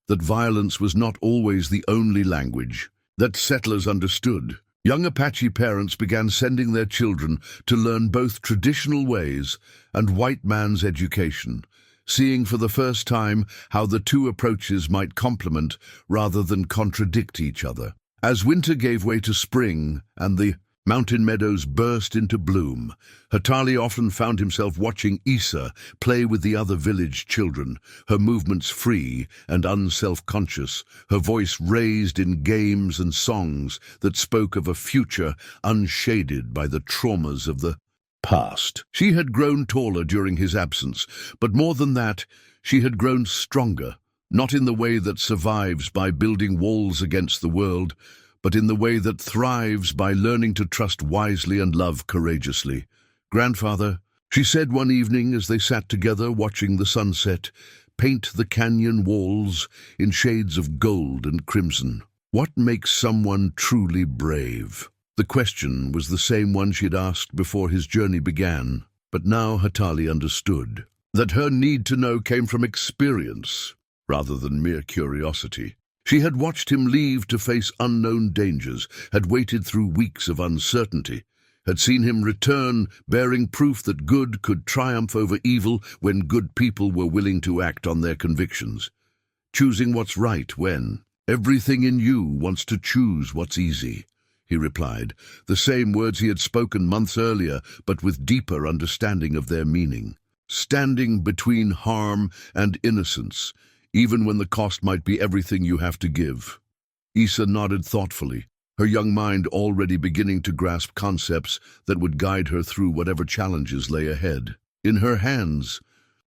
that violence was not always the only language that settlers understood. Young Apache parents began sending their children to learn both traditional ways and white man's education, seeing for the first time how the two approaches might complement rather than contradict each other. As winter gave way to spring and the mountain meadows burst into bloom, Hatali often found himself watching Isa play with the other village children, her movements free and unself-conscious, her voice raised in games and songs that spoke of a future unshaded by the traumas of the past. She had grown taller during his absence, but more than that, she had grown stronger, not in the way that survives by building walls against the world, but in the way that thrives by learning to trust wisely and love courageously. "Grandfather," she said one evening as they sat together watching the sunset paint the canyon walls in shades of gold and crimson, "what makes someone truly brave?" The question was the same one she had asked before his journey began, but now Hatali understood that her need to know came from experience rather than mere curiosity. She had watched him leave to face unknown dangers, had waited through weeks of uncertainty, had seen him return bearing proof that good could triumph over evil when good people were willing to act on their convictions. "Choosing what's right when everything in you wants to choose what's easy," he replied, the same words he had spoken months earlier, but with deeper understanding of their meaning. Standing between harm and innocence, even when the cost might be everything you have to give. Isa nodded thoughtfully, her young mind already beginning to grasp concepts that would guide her through whatever challenges lay ahead. In her hands,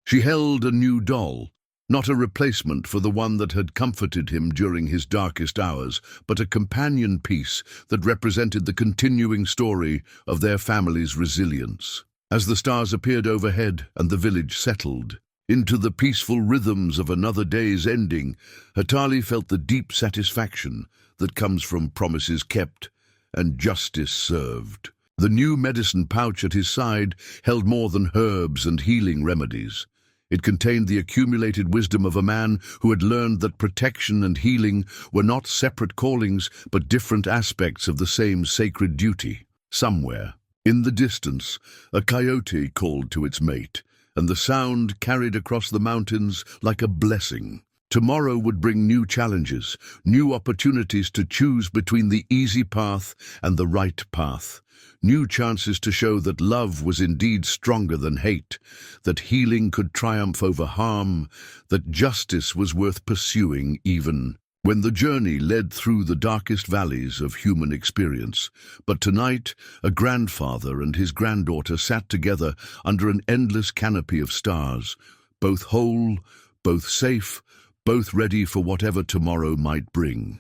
she held a new doll, not a replacement for the one that had comforted him during his darkest hours, but a companion piece that represented the continuing story of their family's resilience. As the stars appeared overhead and the village settled into the peaceful rhythms of another day's ending, Hatali felt the deep satisfaction that comes from promises kept and justice served. The new medicine pouch at his side held more than herbs and healing remedies. It contained the accumulated wisdom of a man who had learned that protection and healing were not separate callings, but different aspects of the same sacred duty. Somewhere, in the distance, a coyote called to its mate, and the sound carried across the mountains like a blessing. Tomorrow would bring new challenges, new opportunities to choose between the easy path and the right path, new chances to show that love was indeed stronger than hate, that healing could triumph over harm, that justice was worth pursuing even when the journey led through the darkest valleys of human experience. But tonight, a grandfather and his granddaughter sat together under an endless canopy of stars, both whole, both safe, both ready for whatever tomorrow might bring.